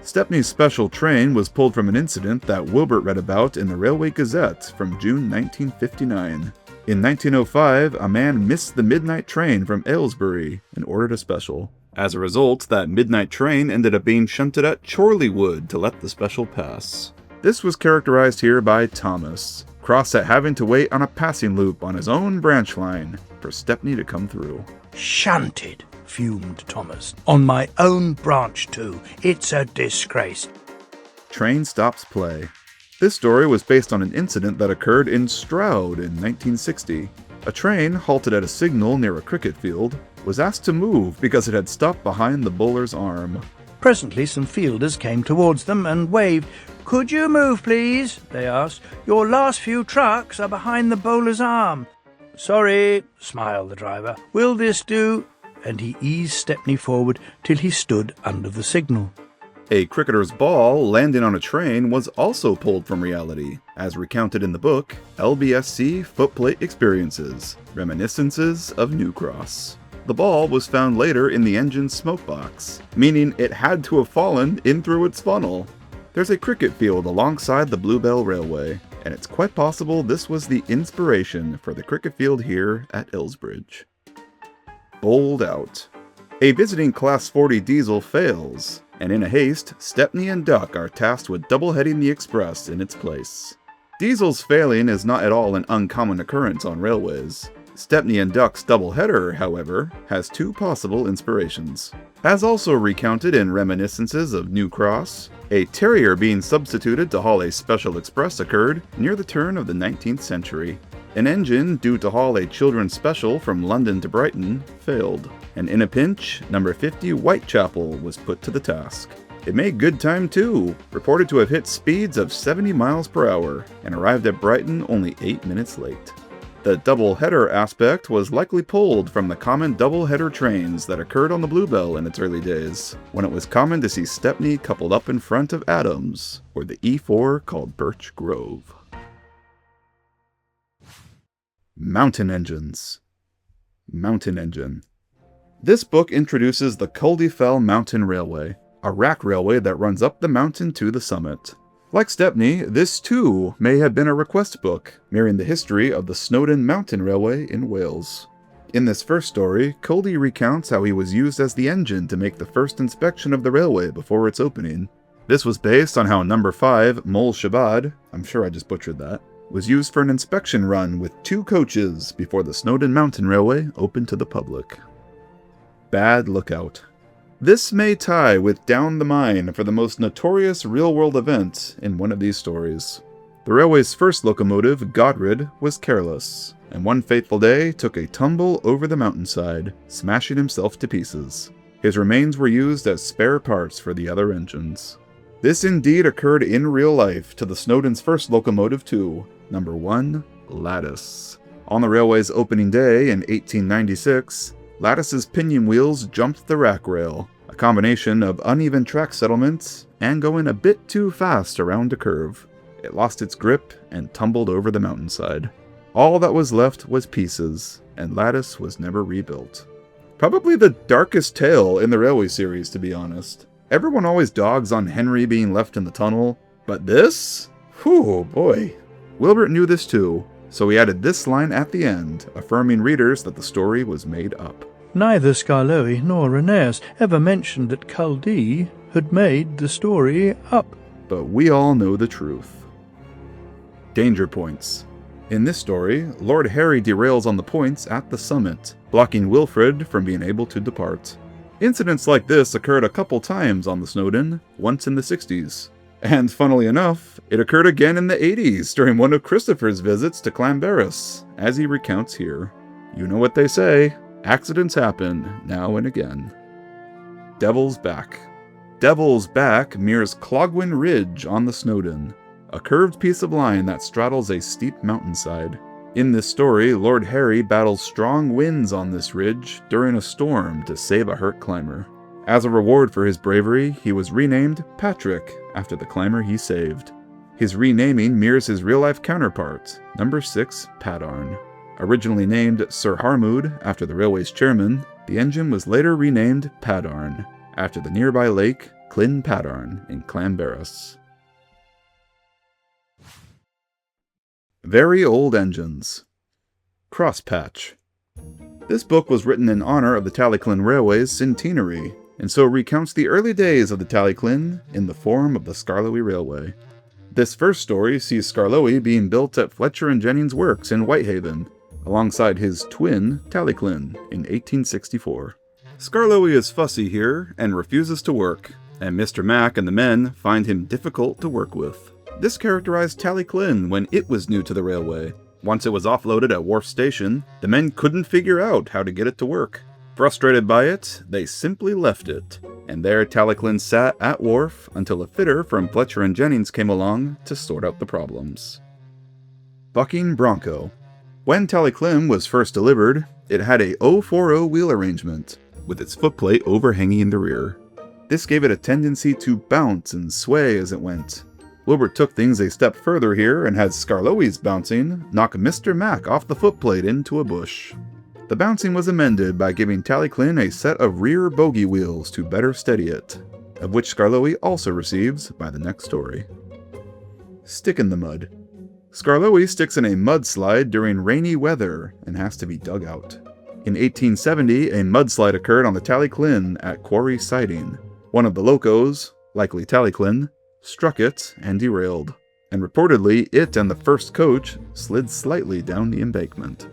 Stepney's special train was pulled from an incident that Wilbert read about in the Railway Gazette from June 1959. In 1905, a man missed the midnight train from Aylesbury and ordered a special. As a result, that midnight train ended up being shunted at Chorleywood to let the special pass. This was characterized here by Thomas, cross at having to wait on a passing loop on his own branch line for Stepney to come through. Shunted, fumed Thomas. On my own branch too. It's a disgrace. Train stops play. This story was based on an incident that occurred in Stroud in 1960. A train, halted at a signal near a cricket field, was asked to move because it had stopped behind the bowler's arm. Presently some fielders came towards them and waved. "Could you move, please?" they asked. "Your last few trucks are behind the bowler's arm." "Sorry," smiled the driver. "Will this do?" And he eased Stepney forward till he stood under the signal. A cricketer's ball landing on a train was also pulled from reality, as recounted in the book LBSC Footplate Experiences, Reminiscences of New Cross. The ball was found later in the engine's smokebox, meaning it had to have fallen in through its funnel. There's a cricket field alongside the Bluebell Railway, and it's quite possible this was the inspiration for the cricket field here at Ilsbridge. Bowled out. A visiting Class 40 diesel fails, and in a haste, Stepney and Duck are tasked with double-heading the express in its place. Diesels failing is not at all an uncommon occurrence on railways. Stepney and Duck's double-header, however, has two possible inspirations. As also recounted in Reminiscences of New Cross, a terrier being substituted to haul a special express occurred near the turn of the 19th century. An engine due to haul a children's special from London to Brighton failed, and in a pinch, number 50 Whitechapel was put to the task. It made good time too, reported to have hit speeds of 70 miles per hour, and arrived at Brighton only 8 minutes late. The double-header aspect was likely pulled from the common double-header trains that occurred on the Bluebell in its early days, when it was common to see Stepney coupled up in front of Adams, or the E4 called Birch Grove. Mountain Engines. Mountain Engine. This book introduces the Culdefell Mountain Railway, a rack railway that runs up the mountain to the summit. Like Stepney, this too may have been a request book, mirroring the history of the Snowdon Mountain Railway in Wales. In this first story, Culdey recounts how he was used as the engine to make the first inspection of the railway before its opening. This was based on how number 5, Mol Shabad, I'm sure I just butchered that, was used for an inspection run with 2 coaches before the Snowdon Mountain Railway opened to the public. Bad Lookout. This may tie with Down the Mine for the most notorious real-world event in one of these stories. The railway's first locomotive, Godred, was careless, and one fateful day took a tumble over the mountainside, smashing himself to pieces. His remains were used as spare parts for the other engines. This indeed occurred in real life to the Snowdon's first locomotive too, number 1, Lattice. On the railway's opening day in 1896, Lattice's pinion wheels jumped the rack rail, a combination of uneven track settlements and going a bit too fast around a curve. It lost its grip and tumbled over the mountainside. All that was left was pieces, and Lattice was never rebuilt. Probably the darkest tale in the railway series, to be honest. Everyone always dogs on Henry being left in the tunnel, but this? Whew, boy. Wilbert knew this too, so he added this line at the end, affirming readers that the story was made up. Neither Skarloey nor Rhaenyra ever mentioned that Culdey had made the story up. But we all know the truth. Danger points. In this story, Lord Harry derails on the points at the summit, blocking Wilfred from being able to depart. Incidents like this occurred a couple times on the Snowdon, once in the 60s. And funnily enough, it occurred again in the 80s during one of Christopher's visits to Clanbarris, as he recounts here. You know what they say, accidents happen now and again. Devil's Back. Devil's Back mirrors Clogwyn Ridge on the Snowdon, a curved piece of line that straddles a steep mountainside. In this story, Lord Harry battles strong winds on this ridge during a storm to save a hurt climber. As a reward for his bravery, he was renamed Patrick after the climber he saved. His renaming mirrors his real-life counterpart, number 6 Padarn. Originally named Sir Harmood after the railway's chairman, the engine was later renamed Padarn after the nearby lake Clyn Padarn in Clanbarris. Very Old Engines. Crosspatch. This book was written in honor of the Talyllyn Railway's centenary, and so recounts the early days of the Talyllyn in the form of the Skarloey Railway. This first story sees Skarloey being built at Fletcher & Jennings Works in Whitehaven, alongside his twin, Talyllyn, in 1864. Skarloey is fussy here and refuses to work, and Mr. Mack and the men find him difficult to work with. This characterized Talyllyn when it was new to the railway. Once it was offloaded at Wharf Station, the men couldn't figure out how to get it to work. Frustrated by it, they simply left it. and there Talyllyn sat at wharf until a fitter from Fletcher and Jennings came along to sort out the problems. Bucking Bronco. When Talyllyn was first delivered, it had a 040 wheel arrangement, with its footplate overhanging in the rear. This gave it a tendency to bounce and sway as it went. Wilbert took things a step further here and had Skarloey's bouncing knock Mr. Mack off the footplate into a bush. The bouncing was amended by giving Talyllyn a set of rear bogie wheels to better steady it, of which Skarloey also receives by the next story. Stick in the mud. Skarloey sticks in a mudslide during rainy weather and has to be dug out. In 1870, a mudslide occurred on the Talyllyn at Quarry Siding. One of the locos, likely Talyllyn, struck it and derailed, and reportedly it and the first coach slid slightly down the embankment.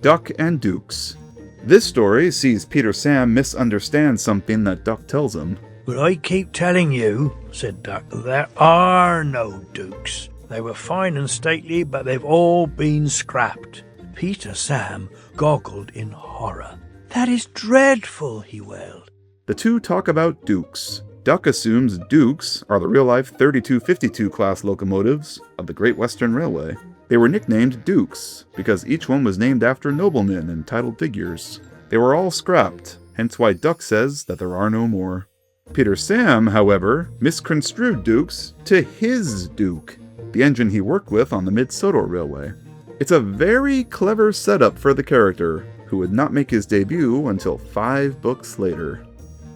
Duck and Dukes. This story sees Peter Sam misunderstand something that Duck tells him. "But I keep telling you," said Duck, "there are no dukes. They were fine and stately, but they've all been scrapped." Peter Sam goggled in horror. "That is dreadful," he wailed. The two talk about Dukes. Duck assumes Dukes are the real-life 3252 class locomotives of the Great Western Railway. They were nicknamed Dukes because each one was named after noblemen and titled figures. They were all scrapped, hence why Duck says that there are no more. Peter Sam, however, misconstrued Dukes to his Duke, the engine he worked with on the Mid-Sodor Railway. It's a very clever setup for the character, who would not make his debut until 5 books later.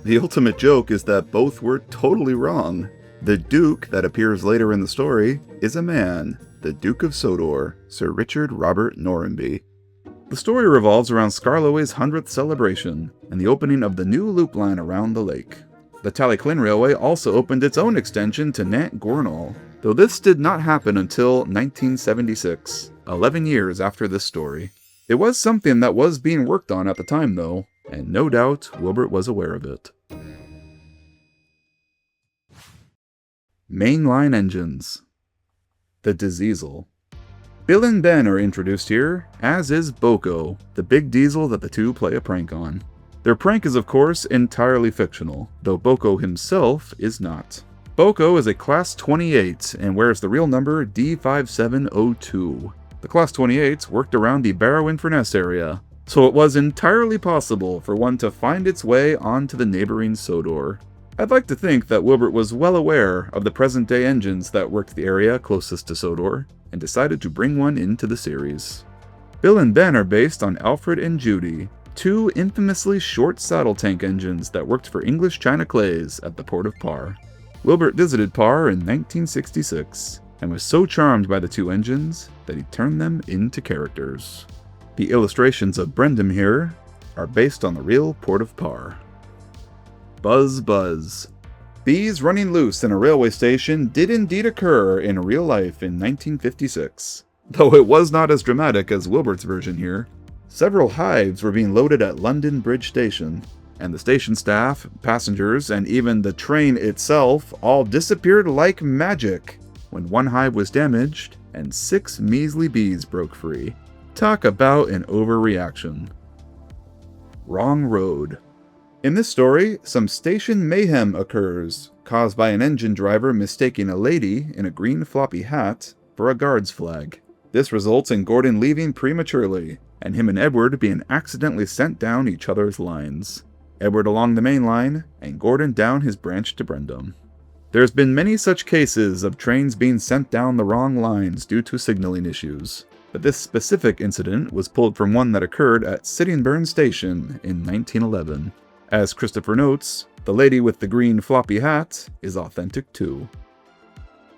The ultimate joke is that both were totally wrong. The Duke that appears later in the story is a man, the Duke of Sodor, Sir Richard Robert Norrenby. The story revolves around Skarloey's 100th celebration and the opening of the new loop line around the lake. The Talyllyn Railway also opened its own extension to Nant Gornal, though this did not happen until 1976, 11 years after this story. It was something that was being worked on at the time though, and no doubt Wilbert was aware of it. Mainline engines. The Diesel. Bill and Ben are introduced here, as is Boko, the big diesel that the two play a prank on. Their prank is of course entirely fictional, though Boko himself is not. Boko is a Class 28 and wears the real number D5702. The Class 28s worked around the Barrow-in-Furness area, so it was entirely possible for one to find its way onto the neighboring Sodor. I'd like to think that Wilbert was well aware of the present-day engines that worked the area closest to Sodor, and decided to bring one into the series. Bill and Ben are based on Alfred and Judy, two infamously short saddle tank engines that worked for English China Clays at the port of Par. Wilbert visited Par in 1966, and was so charmed by the two engines that he turned them into characters. The illustrations of Brendam here are based on the real port of Par. Buzz Buzz. Bees running loose in a railway station did indeed occur in real life in 1956, though it was not as dramatic as Wilbert's version here. Several hives were being loaded at London Bridge Station, and the station staff, passengers, and even the train itself all disappeared like magic when one hive was damaged and 6 measly bees broke free. Talk about an overreaction. Wrong road. In this story, some station mayhem occurs, caused by an engine driver mistaking a lady in a green floppy hat for a guard's flag. This results in Gordon leaving prematurely, and him and Edward being accidentally sent down each other's lines. Edward along the main line, and Gordon down his branch to Brendam. There's been many such cases of trains being sent down the wrong lines due to signaling issues, but this specific incident was pulled from one that occurred at Sittingbourne Station in 1911. As Christopher notes, the lady with the green floppy hat is authentic too.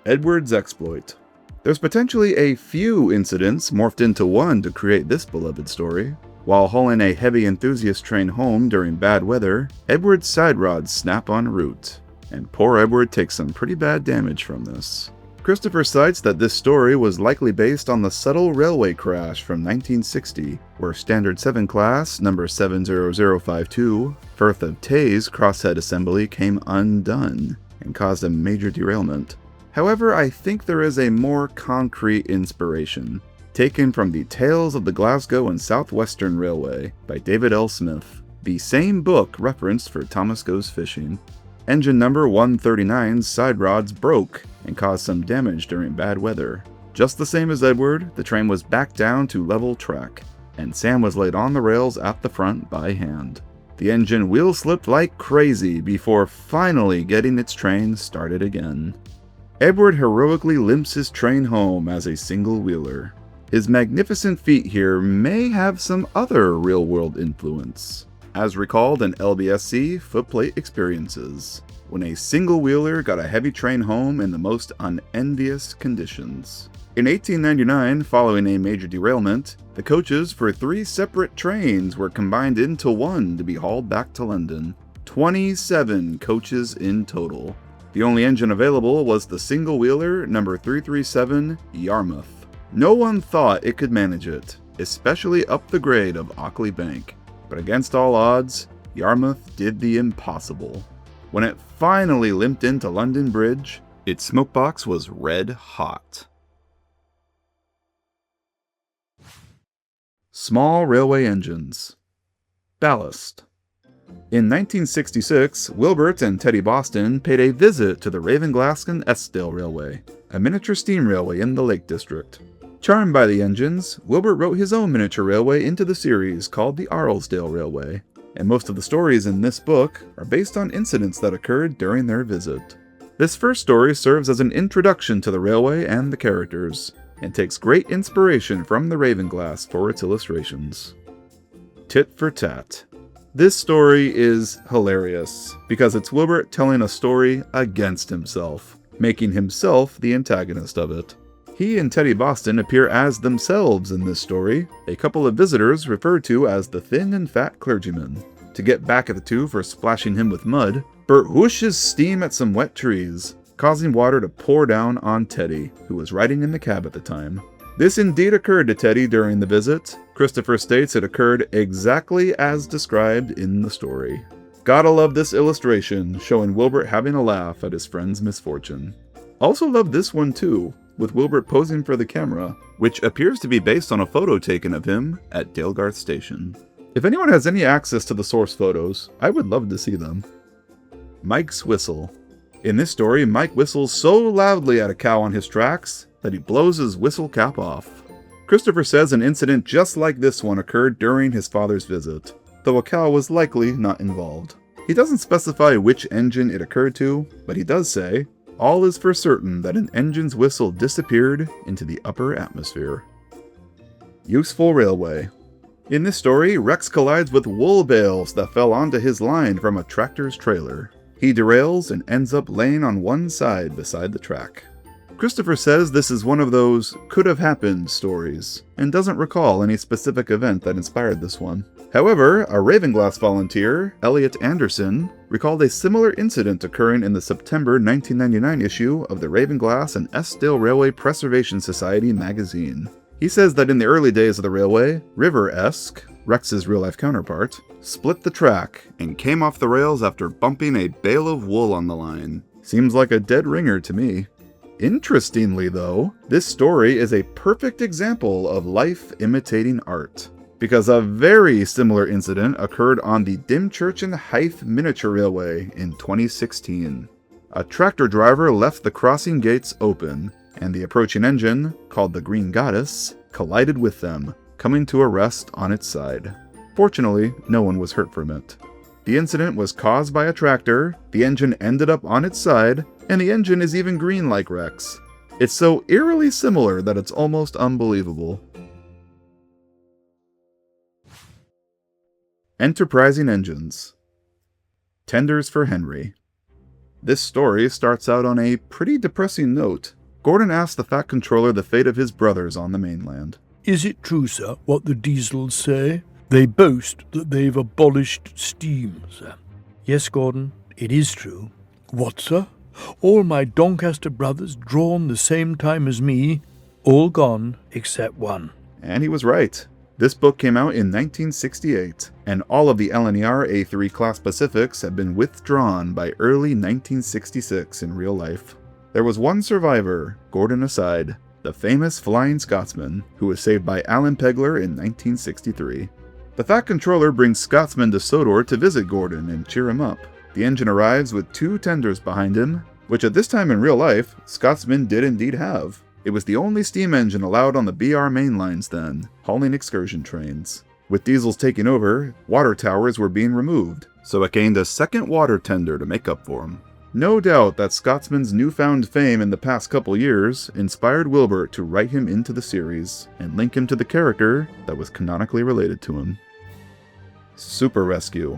Edward's exploit. There's potentially a few incidents morphed into one to create this beloved story. While hauling a heavy enthusiast train home during bad weather, Edward's side rods snap en route, and poor Edward takes some pretty bad damage from this. Christopher cites that this story was likely based on the Subtle Railway crash from 1960, where Standard 7 class number 70052, Firth of Tay's crosshead assembly came undone and caused a major derailment. However, I think there is a more concrete inspiration, taken from the Tales of the Glasgow and South Western Railway by David L. Smith. the same book referenced for Thomas Goes Fishing. Engine number 139's side rods broke and caused some damage during bad weather. Just the same as Edward, the train was back down to level track, and Sam was laid on the rails at the front by hand. The engine wheel slipped like crazy before finally getting its train started again. Edward heroically limps his train home as a single-wheeler. His magnificent feat here may have some other real-world influence, as recalled in LBSC Footplate Experiences, when a single-wheeler got a heavy train home in the most unenvious conditions. In 1899, following a major derailment, the coaches for 3 separate trains were combined into one to be hauled back to London. 27 coaches in total. The only engine available was the single-wheeler number 337 Yarmouth. No one thought it could manage it, especially up the grade of Ockley Bank. But against all odds, Yarmouth did the impossible. When it finally limped into London Bridge, its smokebox was red hot. Small railway engines. Ballast. In 1966, Wilbert and Teddy Boston paid a visit to the Ravenglaston Eskdale Railway, a miniature steam railway in the Lake District. Charmed by the engines, Wilbert wrote his own miniature railway into the series called the Arlesdale Railway, and most of the stories in this book are based on incidents that occurred during their visit. This first story serves as an introduction to the railway and the characters, and takes great inspiration from the Ravenglass for its illustrations. Tit for Tat. This story is hilarious, because it's Wilbert telling a story against himself, making himself the antagonist of it. He and Teddy Boston appear as themselves in this story, a couple of visitors referred to as the thin and fat clergyman. To get back at the two for splashing him with mud, Bert whooshes steam at some wet trees, causing water to pour down on Teddy, who was riding in the cab at the time. This indeed occurred to Teddy during the visit. Christopher states it occurred exactly as described in the story. Gotta love this illustration, showing Wilbert having a laugh at his friend's misfortune. Also love this one too, with Wilbert posing for the camera, which appears to be based on a photo taken of him at Dalegarth Station. If anyone has any access to the source photos, I would love to see them. Mike's Whistle. In this story, Mike whistles so loudly at a cow on his tracks that he blows his whistle cap off. Christopher says an incident just like this one occurred during his father's visit, though a cow was likely not involved. He doesn't specify which engine it occurred to, but he does say, all is for certain that an engine's whistle disappeared into the upper atmosphere. Useful Railway. In this story, Rex collides with wool bales that fell onto his line from a tractor's trailer. He derails and ends up laying on one side beside the track. Christopher says this is one of those could-have-happened stories, and doesn't recall any specific event that inspired this one. However, a Ravenglass volunteer, Elliot Anderson, recalled a similar incident occurring in the September 1999 issue of the Ravenglass and Eskdale Railway Preservation Society magazine. He says that in the early days of the railway, River Esk, Rex's real-life counterpart, split the track and came off the rails after bumping a bale of wool on the line. Seems like a dead ringer to me. Interestingly though, this story is a perfect example of life imitating art, because a very similar incident occurred on the Dymchurch and Hythe Miniature Railway in 2016. A tractor driver left the crossing gates open, and the approaching engine, called the Green Goddess, collided with them, coming to a rest on its side. Fortunately, no one was hurt from it. The incident was caused by a tractor, the engine ended up on its side, and the engine is even green like Rex. It's so eerily similar that it's almost unbelievable. Enterprising Engines. Tenders for Henry. This story starts out on a pretty depressing note. Gordon asks the Fat Controller the fate of his brothers on the mainland. Is it true, sir, what the diesels say? They boast that they've abolished steam, sir. Yes, Gordon, it is true. What, sir? All my Doncaster brothers drawn the same time as me, all gone except one. And he was right. This book came out in 1968, and all of the LNER A3 class Pacifics had been withdrawn by early 1966 in real life. There was one survivor, Gordon aside, the famous Flying Scotsman, who was saved by Alan Pegler in 1963. The Fat Controller brings Scotsman to Sodor to visit Gordon and cheer him up. The engine arrives with 2 tenders behind him, which at this time in real life, Scotsman did indeed have. It was the only steam engine allowed on the BR main lines then, hauling excursion trains. With diesels taking over, water towers were being removed, so it gained a second water tender to make up for them. No doubt that Scotsman's newfound fame in the past couple years inspired Wilbert to write him into the series and link him to the character that was canonically related to him. Super Rescue.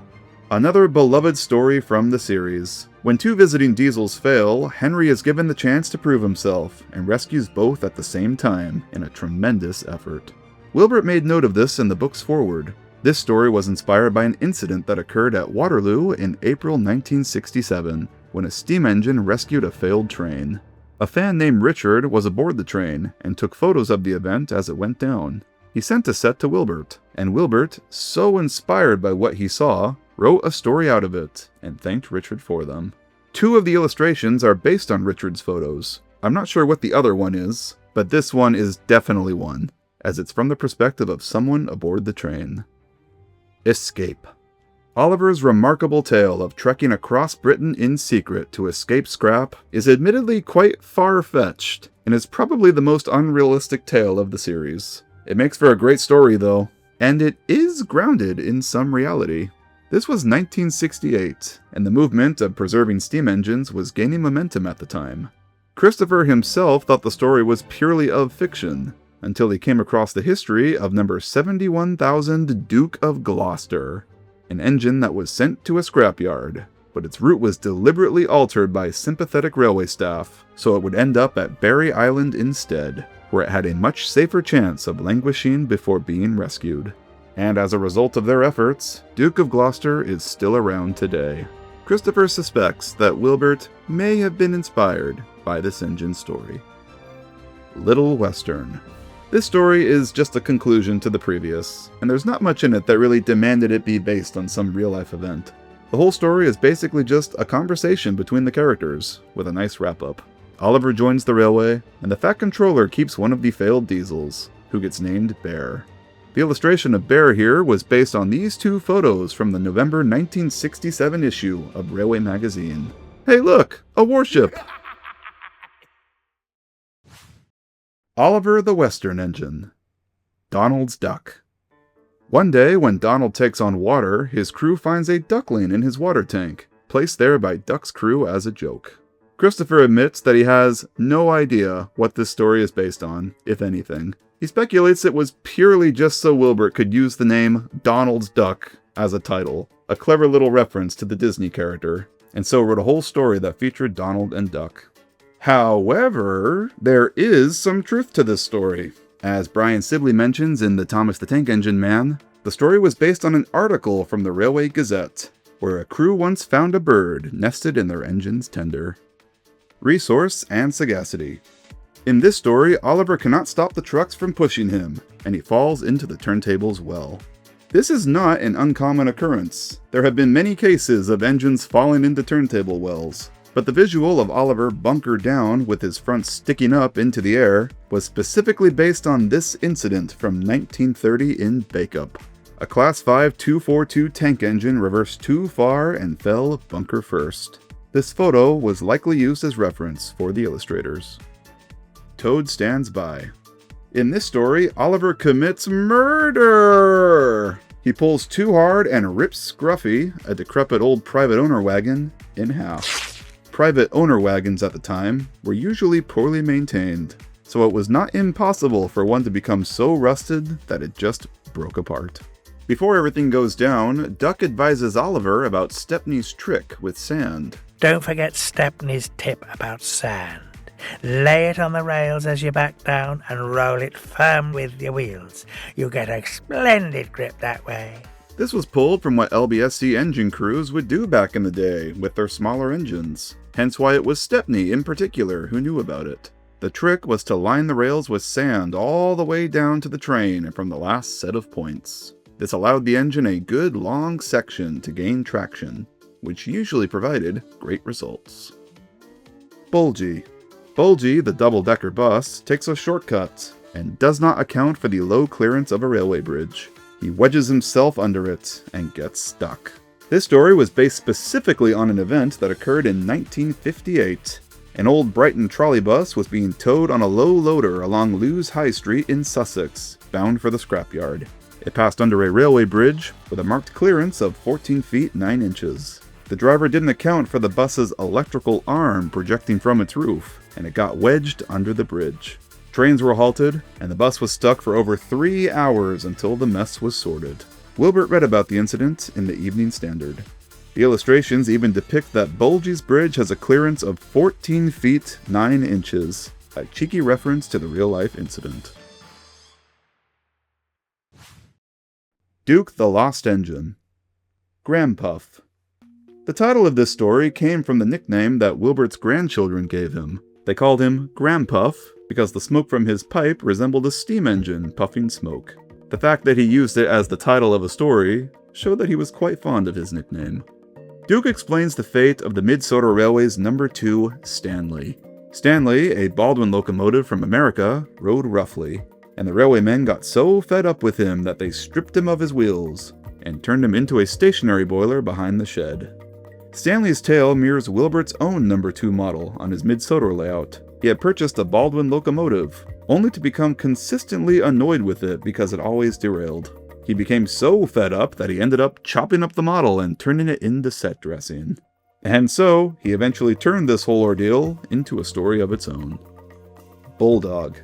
Another beloved story from the series. When 2 visiting diesels fail, Henry is given the chance to prove himself and rescues both at the same time in a tremendous effort. Wilbert made note of this in the book's foreword. This story was inspired by an incident that occurred at Waterloo in April 1967, when a steam engine rescued a failed train. A fan named Richard was aboard the train and took photos of the event as it went down. He sent a set to Wilbert, and Wilbert, so inspired by what he saw, wrote a story out of it and thanked Richard for them. 2 of the illustrations are based on Richard's photos. I'm not sure what the other one is, but this one is definitely one, as it's from the perspective of someone aboard the train. Escape. Oliver's remarkable tale of trekking across Britain in secret to escape scrap is admittedly quite far-fetched, and is probably the most unrealistic tale of the series. It makes for a great story though, and it is grounded in some reality. This was 1968, and the movement of preserving steam engines was gaining momentum at the time. Christopher himself thought the story was purely of fiction, until he came across the history of number 71,000 Duke of Gloucester, an engine that was sent to a scrapyard, but its route was deliberately altered by sympathetic railway staff, so it would end up at Barry Island instead, where it had a much safer chance of languishing before being rescued. And as a result of their efforts, Duke of Gloucester is still around today. Christopher suspects that Wilbert may have been inspired by this engine story. Little Western. This story is just a conclusion to the previous, and there's not much in it that really demanded it be based on some real-life event. The whole story is basically just a conversation between the characters, with a nice wrap-up. Oliver joins the railway, and the Fat Controller keeps one of the failed diesels, who gets named Bear. The illustration of Bear here was based on these 2 photos from the November 1967 issue of Railway Magazine. Hey look! A warship! Oliver the Western Engine. Donald's Duck. One day, when Donald takes on water, his crew finds a duckling in his water tank, placed there by Duck's crew as a joke. Christopher admits that he has no idea what this story is based on, if anything. He speculates it was purely just so Wilbert could use the name Donald's Duck as a title, a clever little reference to the Disney character, and so wrote a whole story that featured Donald and Duck. However, there is some truth to this story. As Brian Sibley mentions in the Thomas the Tank Engine Man, the story was based on an article from the Railway Gazette, where a crew once found a bird nested in their engine's tender. Resource and sagacity. In this story, Oliver cannot stop the trucks from pushing him, and he falls into the turntable's well. This is not an uncommon occurrence. There have been many cases of engines falling into turntable wells, but the visual of Oliver bunkered down with his front sticking up into the air was specifically based on this incident from 1930 in Backup. A Class 5 242 tank engine reversed too far and fell bunker first. This photo was likely used as reference for the illustrators. Toad stands by. In this story, Oliver commits murder! He pulls too hard and rips Scruffy, a decrepit old private owner wagon, in half. Private owner wagons at the time were usually poorly maintained, so it was not impossible for one to become so rusted that it just broke apart. Before everything goes down, Duck advises Oliver about Stepney's trick with sand. Don't forget Stepney's tip about sand. Lay it on the rails as you back down and roll it firm with your wheels. You'll get a splendid grip that way. This was pulled from what LBSC engine crews would do back in the day with their smaller engines, hence why it was Stepney in particular who knew about it. The trick was to line the rails with sand all the way down to the train and from the last set of points. This allowed the engine a good long section to gain traction, which usually provided great results. Bulgy. Bulgy, the double-decker bus, takes a shortcut and does not account for the low clearance of a railway bridge. He wedges himself under it and gets stuck. This story was based specifically on an event that occurred in 1958. An old Brighton trolley bus was being towed on a low loader along Lewes High Street in Sussex, bound for the scrapyard. It passed under a railway bridge with a marked clearance of 14 feet 9 inches. The driver didn't account for the bus's electrical arm projecting from its roof, and it got wedged under the bridge. Trains were halted, and the bus was stuck for over 3 hours until the mess was sorted. Wilbert read about the incident in the Evening Standard. The illustrations even depict that Bulgy's Bridge has a clearance of 14 feet 9 inches, a cheeky reference to the real-life incident. Duke the Lost Engine. Grandpuff. The title of this story came from the nickname that Wilbert's grandchildren gave him. They called him Grandpuff because the smoke from his pipe resembled a steam engine puffing smoke. The fact that he used it as the title of a story showed that he was quite fond of his nickname. Duke explains the fate of the Minnesota Railway's number 2, Stanley. Stanley, a Baldwin locomotive from America, rode roughly, and the railwaymen got so fed up with him that they stripped him of his wheels and turned him into a stationary boiler behind the shed. Stanley's tale mirrors Wilbert's own number 2 model on his Minnesota layout. He had purchased a Baldwin locomotive, only to become consistently annoyed with it because it always derailed. He became so fed up that he ended up chopping up the model and turning it into set dressing. And so, he eventually turned this whole ordeal into a story of its own. Bulldog.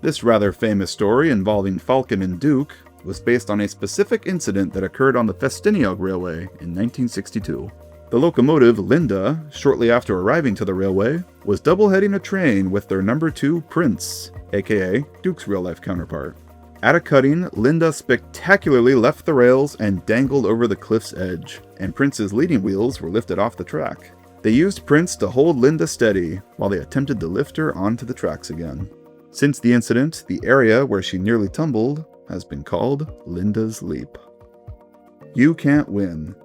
This rather famous story involving Falcon and Duke was based on a specific incident that occurred on the Festiniog Railway in 1962. The locomotive Linda, shortly after arriving to the railway, was double-heading a train with their number 2 Prince, aka Duke's real-life counterpart. At a cutting, Linda spectacularly left the rails and dangled over the cliff's edge, and Prince's leading wheels were lifted off the track. They used Prince to hold Linda steady while they attempted to lift her onto the tracks again. Since the incident, the area where she nearly tumbled has been called Linda's Leap. You can't win.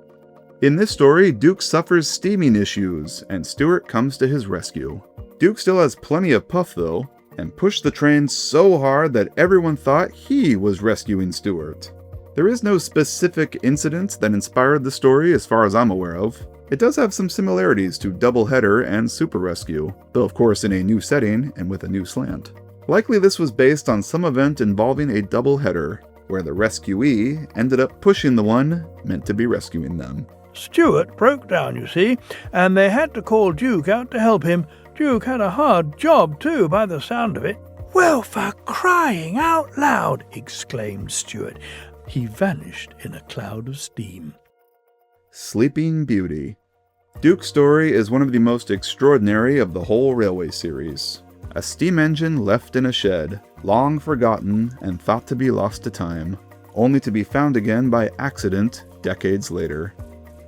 In this story, Duke suffers steaming issues, and Stewart comes to his rescue. Duke still has plenty of puff though, and pushed the train so hard that everyone thought he was rescuing Stewart. There is no specific incident that inspired the story as far as I'm aware of. It does have some similarities to Doubleheader and Super Rescue, though of course in a new setting and with a new slant. Likely this was based on some event involving a doubleheader, where the rescuee ended up pushing the one meant to be rescuing them. Stewart broke down, you see, and they had to call Duke out to help him. Duke had a hard job, too, by the sound of it. "Well, for crying out loud!" exclaimed Stewart. He vanished in a cloud of steam. Sleeping Beauty. Duke's story is one of the most extraordinary of the whole railway series. A steam engine left in a shed, long forgotten and thought to be lost to time, only to be found again by accident decades later.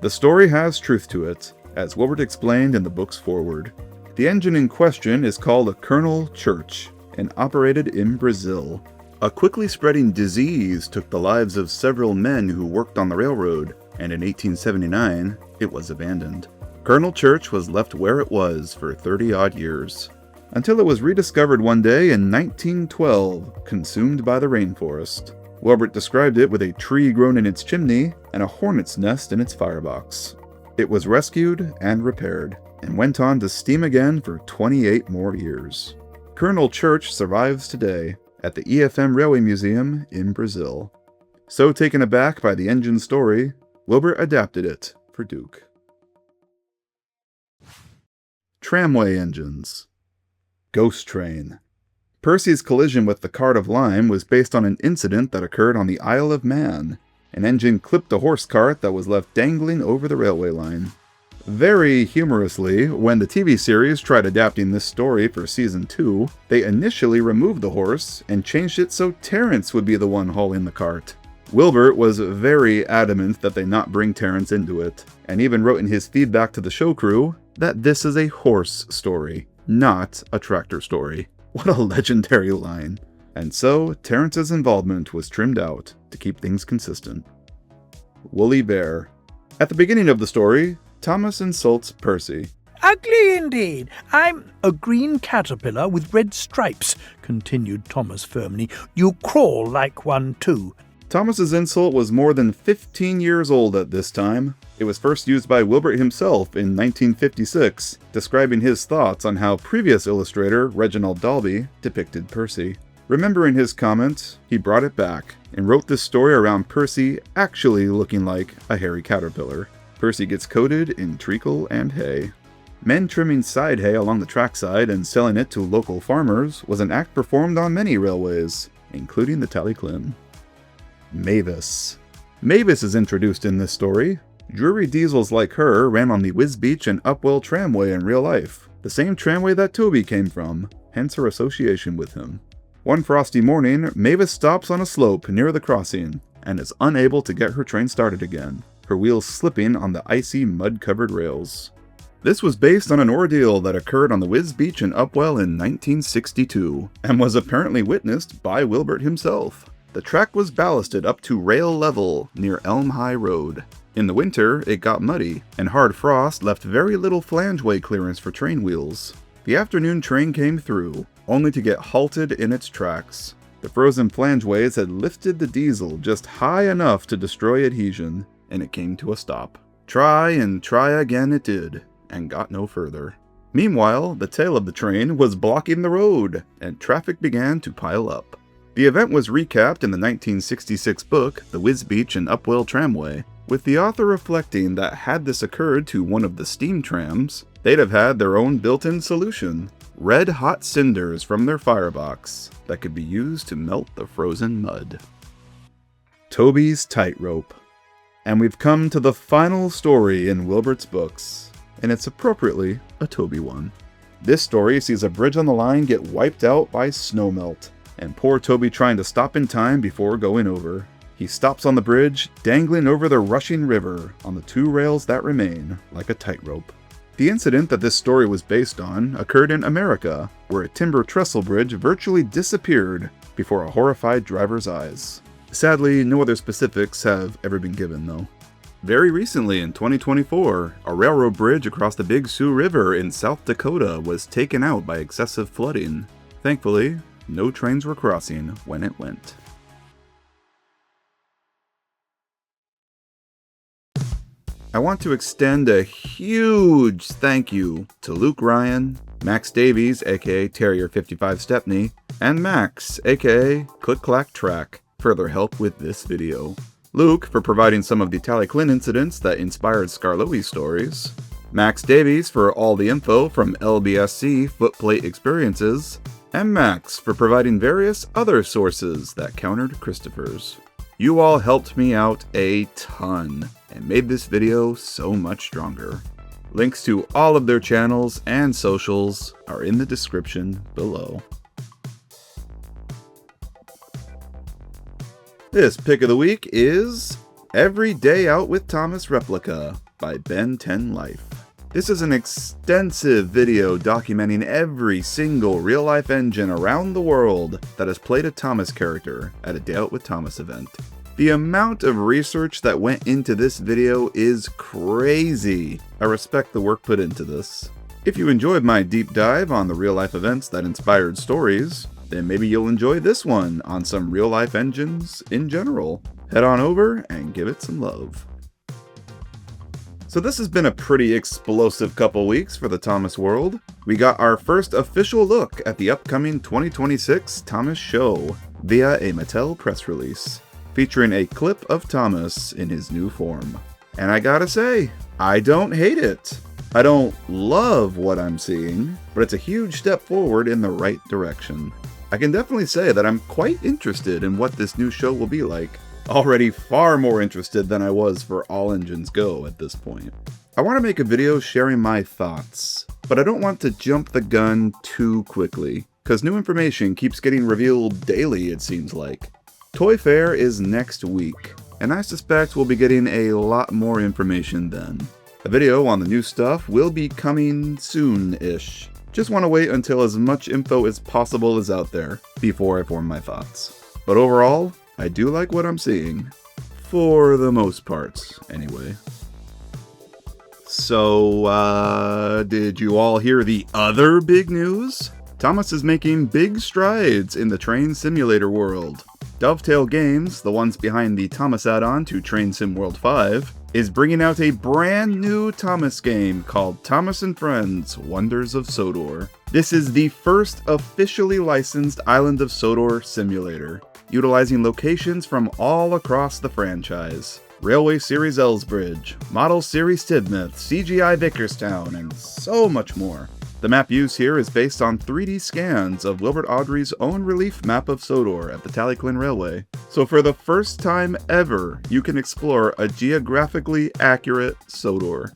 The story has truth to it, as Wilbert explained in the book's foreword. The engine in question is called a Colonel Church and operated in Brazil. A quickly spreading disease took the lives of several men who worked on the railroad, and in 1879, it was abandoned. Colonel Church was left where it was for 30-odd years, until it was rediscovered one day in 1912, consumed by the rainforest. Wilbert described it with a tree grown in its chimney and a hornet's nest in its firebox. It was rescued and repaired, and went on to steam again for 28 more years. Colonel Church survives today at the EFM Railway Museum in Brazil. So taken aback by the engine's story, Wilbert adapted it for Duke. Tramway Engines. Ghost Train. Percy's collision with the cart of lime was based on an incident that occurred on the Isle of Man. An engine clipped a horse cart that was left dangling over the railway line. Very humorously, when the TV series tried adapting this story for season 2, they initially removed the horse and changed it so Terence would be the one hauling the cart. Wilbert was very adamant that they not bring Terence into it, and even wrote in his feedback to the show crew that this is a horse story, not a tractor story. What a legendary line. And so, Terence's involvement was trimmed out to keep things consistent. Woolly Bear. At the beginning of the story, Thomas insults Percy. "Ugly indeed. I'm a green caterpillar with red stripes," continued Thomas firmly. "You crawl like one too." Thomas's insult was more than 15 years old at this time. It was first used by Wilbert himself in 1956, describing his thoughts on how previous illustrator Reginald Dalby depicted Percy. Remembering his comment, he brought it back and wrote this story around Percy actually looking like a hairy caterpillar. Percy gets coated in treacle and hay. Men trimming side hay along the trackside and selling it to local farmers was an act performed on many railways, including the Talyllyn. Mavis. Mavis is introduced in this story. Drury diesels like her ran on the Wisbech and Upwell Tramway in real life, the same tramway that Toby came from, hence her association with him. One frosty morning, Mavis stops on a slope near the crossing and is unable to get her train started again, her wheels slipping on the icy, mud-covered rails. This was based on an ordeal that occurred on the Wisbech and Upwell in 1962, and was apparently witnessed by Wilbert himself. The track was ballasted up to rail level near Elm High Road. In the winter, it got muddy, and hard frost left very little flangeway clearance for train wheels. The afternoon train came through, only to get halted in its tracks. The frozen flangeways had lifted the diesel just high enough to destroy adhesion, and it came to a stop. Try and try again it did, and got no further. Meanwhile, the tail of the train was blocking the road, and traffic began to pile up. The event was recapped in the 1966 book, The Wisbech and Upwell Tramway, with the author reflecting that had this occurred to one of the steam trams, they'd have had their own built-in solution: red-hot cinders from their firebox that could be used to melt the frozen mud. Toby's Tightrope. And we've come to the final story in Wilbert's books, and it's appropriately a Toby one. This story sees a bridge on the line get wiped out by snowmelt, and poor Toby trying to stop in time before going over. He stops on the bridge, dangling over the rushing river on the two rails that remain, like a tightrope. The incident that this story was based on occurred in America, where a timber trestle bridge virtually disappeared before a horrified driver's eyes. Sadly, no other specifics have ever been given, though. Very recently, in 2024, a railroad bridge across the Big Sioux River in South Dakota was taken out by excessive flooding. Thankfully, no trains were crossing when it went. I want to extend a huge thank you to Luke Ryan, Max Davies, aka Terrier55 Stepney, and Max, aka ClickClackTrack, for their help with this video. Luke for providing some of the Talyllyn incidents that inspired Skarloey's stories. Max Davies for all the info from LBSC footplate experiences. And Max for providing various other sources that countered Christopher's. You all helped me out a ton and made this video so much stronger. Links to all of their channels and socials are in the description below. This pick of the week is Every Day Out with Thomas Replica by Ben 10 Life. This is an extensive video documenting every single real-life engine around the world that has played a Thomas character at a Day Out with Thomas event. The amount of research that went into this video is crazy. I respect the work put into this. If you enjoyed my deep dive on the real-life events that inspired stories, then maybe you'll enjoy this one on some real-life engines in general. Head on over and give it some love. So this has been a pretty explosive couple weeks for the Thomas world. We got our first official look at the upcoming 2026 Thomas show via a Mattel press release, featuring a clip of Thomas in his new form. And I gotta say, I don't hate it. I don't love what I'm seeing, but it's a huge step forward in the right direction. I can definitely say that I'm quite interested in what this new show will be like. Already far more interested than I was for All Engines Go at this point. I want to make a video sharing my thoughts, but I don't want to jump the gun too quickly, because new information keeps getting revealed daily it seems like. Toy Fair is next week, and I suspect we'll be getting a lot more information then. A video on the new stuff will be coming soon-ish. Just want to wait until as much info as possible is out there before I form my thoughts. But overall, I do like what I'm seeing. For the most part, anyway. So, did you all hear the other big news? Thomas is making big strides in the train simulator world. Dovetail Games, the ones behind the Thomas add-on to Train Sim World 5, is bringing out a brand new Thomas game called Thomas & Friends Wonders of Sodor. This is the first officially licensed Island of Sodor simulator, utilizing locations from all across the franchise. Railway Series Elsbridge, Model Series Tidmouth, CGI Vickerstown, and so much more. The map used here is based on 3D scans of Wilbert Awdry's own relief map of Sodor at the Talyllyn Railway. So for the first time ever, you can explore a geographically accurate Sodor.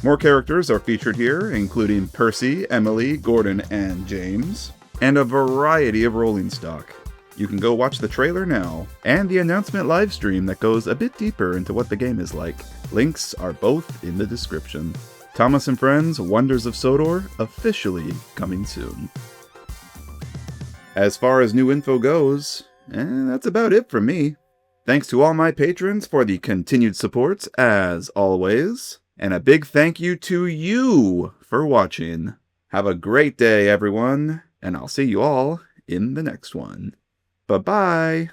More characters are featured here, including Percy, Emily, Gordon, and James, and a variety of rolling stock. You can go watch the trailer now, and the announcement livestream that goes a bit deeper into what the game is like. Links are both in the description. Thomas & Friends Wonders of Sodor, officially coming soon. As far as new info goes, that's about it from me. Thanks to all my patrons for the continued support, as always, and a big thank you to you for watching. Have a great day, everyone, and I'll see you all in the next one. Bye-bye!